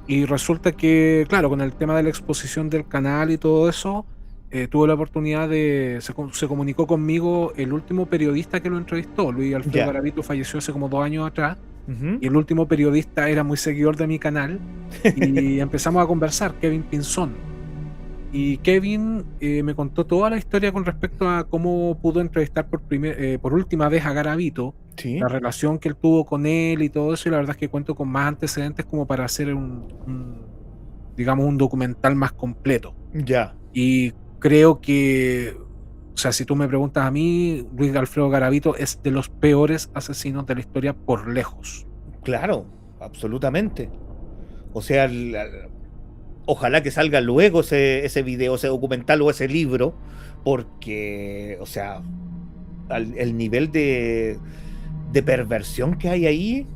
Y resulta que, claro, con el tema de la exposición del canal y todo eso, tuve la oportunidad se comunicó conmigo el último periodista que lo entrevistó. Luis Alfredo Garavito falleció hace como 2 años atrás. Y el último periodista era muy seguidor de mi canal. Y empezamos a conversar, Kevin Pinzón. Y Kevin me contó toda la historia con respecto a cómo pudo entrevistar por última vez a Garavito, la relación que él tuvo con él y todo eso, y la verdad es que cuento con más antecedentes como para hacer digamos, un documental más completo. Ya. Y creo que, o sea, si tú me preguntas a mí, Luis Alfredo Garavito es de los peores asesinos de la historia por lejos. Claro, absolutamente. O sea, ojalá que salga luego ese video, ese documental o ese libro, porque, o sea, el nivel de perversión que hay ahí.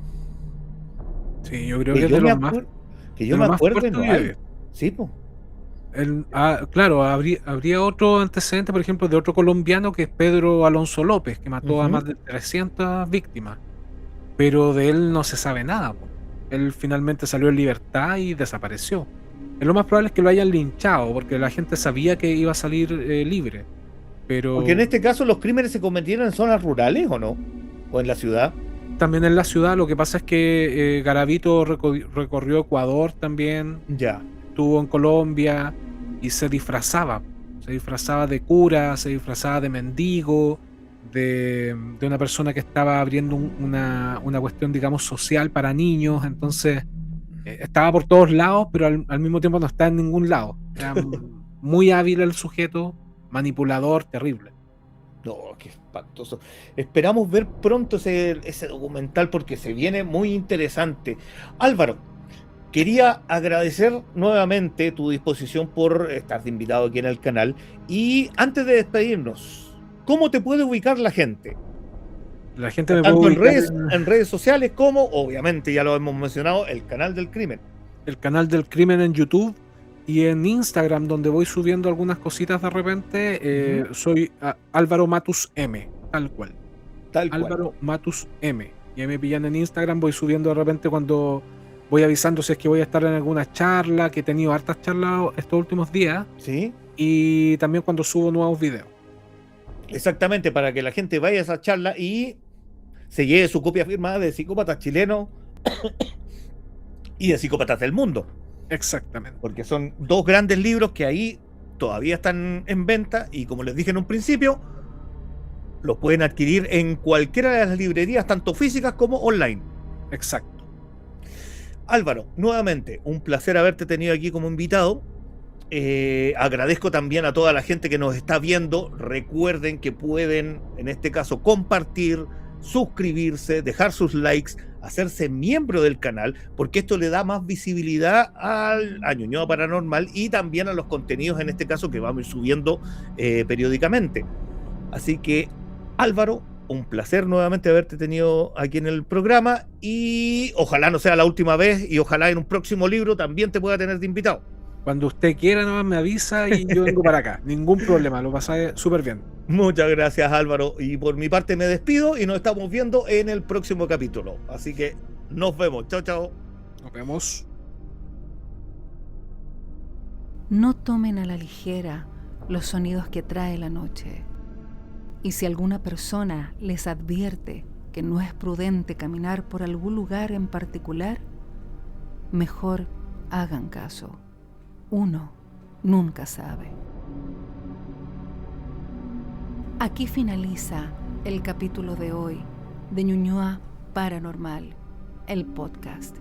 Sí, yo creo que es de los más. Que yo me acuerdo, no hay. Sí, pues. Claro, habría otro antecedente, por ejemplo, de otro colombiano que es Pedro Alonso López, que mató a más de 300 víctimas, pero de él no se sabe nada. Él finalmente salió en libertad y desapareció. Lo más probable es que lo hayan linchado, porque la gente sabía que iba a salir libre. Pero porque en este caso los crímenes se cometieron en zonas rurales, ¿o no? ¿O en la ciudad? También en la ciudad. Lo que pasa es que Garavito recorrió Ecuador también. Ya. Estuvo en Colombia y se disfrazaba. Se disfrazaba de cura, se disfrazaba de mendigo, de una persona que estaba abriendo una cuestión, digamos, social para niños. Entonces estaba por todos lados, pero al mismo tiempo no estaba en ningún lado. Era muy hábil el sujeto, manipulador, terrible. No, qué espantoso. Esperamos ver pronto ese documental porque se viene muy interesante. Álvaro, quería agradecer nuevamente tu disposición por estar de invitado aquí en el canal. Y antes de despedirnos, ¿cómo te puede ubicar la gente? La gente me tanto puede ubicar en redes sociales como, obviamente, ya lo hemos mencionado, el canal del crimen. El canal del crimen en YouTube, Y en Instagram, donde voy subiendo algunas cositas de repente, soy Álvaro Matus M, tal cual. Álvaro Matus M. Y ahí me pillan en Instagram, voy subiendo de repente cuando voy avisando si es que voy a estar en alguna charla, que he tenido hartas charlas estos últimos días. Sí. Y también cuando subo nuevos videos. Exactamente, para que la gente vaya a esa charla y se lleve su copia firmada de Psicópatas Chilenos y de Psicópatas del Mundo. Exactamente. Porque son dos grandes libros que ahí todavía están en venta y, como les dije en un principio, los pueden adquirir en cualquiera de las librerías, tanto físicas como online. Exacto. Álvaro, nuevamente, un placer haberte tenido aquí como invitado. Agradezco también a toda la gente que nos está viendo. Recuerden que pueden, en este caso, compartir, suscribirse, dejar sus likes, hacerse miembro del canal, porque esto le da más visibilidad a Ñuñoa Paranormal y también a los contenidos, en este caso, que vamos subiendo periódicamente. Así que, Álvaro, un placer nuevamente haberte tenido aquí en el programa y ojalá no sea la última vez y ojalá en un próximo libro también te pueda tener de invitado. Cuando usted quiera, nomás me avisa y yo vengo para acá. Ningún problema, lo pasé súper bien. Muchas gracias, Álvaro. Y por mi parte me despido y nos estamos viendo en el próximo capítulo. Así que nos vemos. Chao, chao. Nos vemos. No tomen a la ligera los sonidos que trae la noche. Y si alguna persona les advierte que no es prudente caminar por algún lugar en particular, mejor hagan caso. Uno nunca sabe. Aquí finaliza el capítulo de hoy de Ñuñoa Paranormal, el podcast.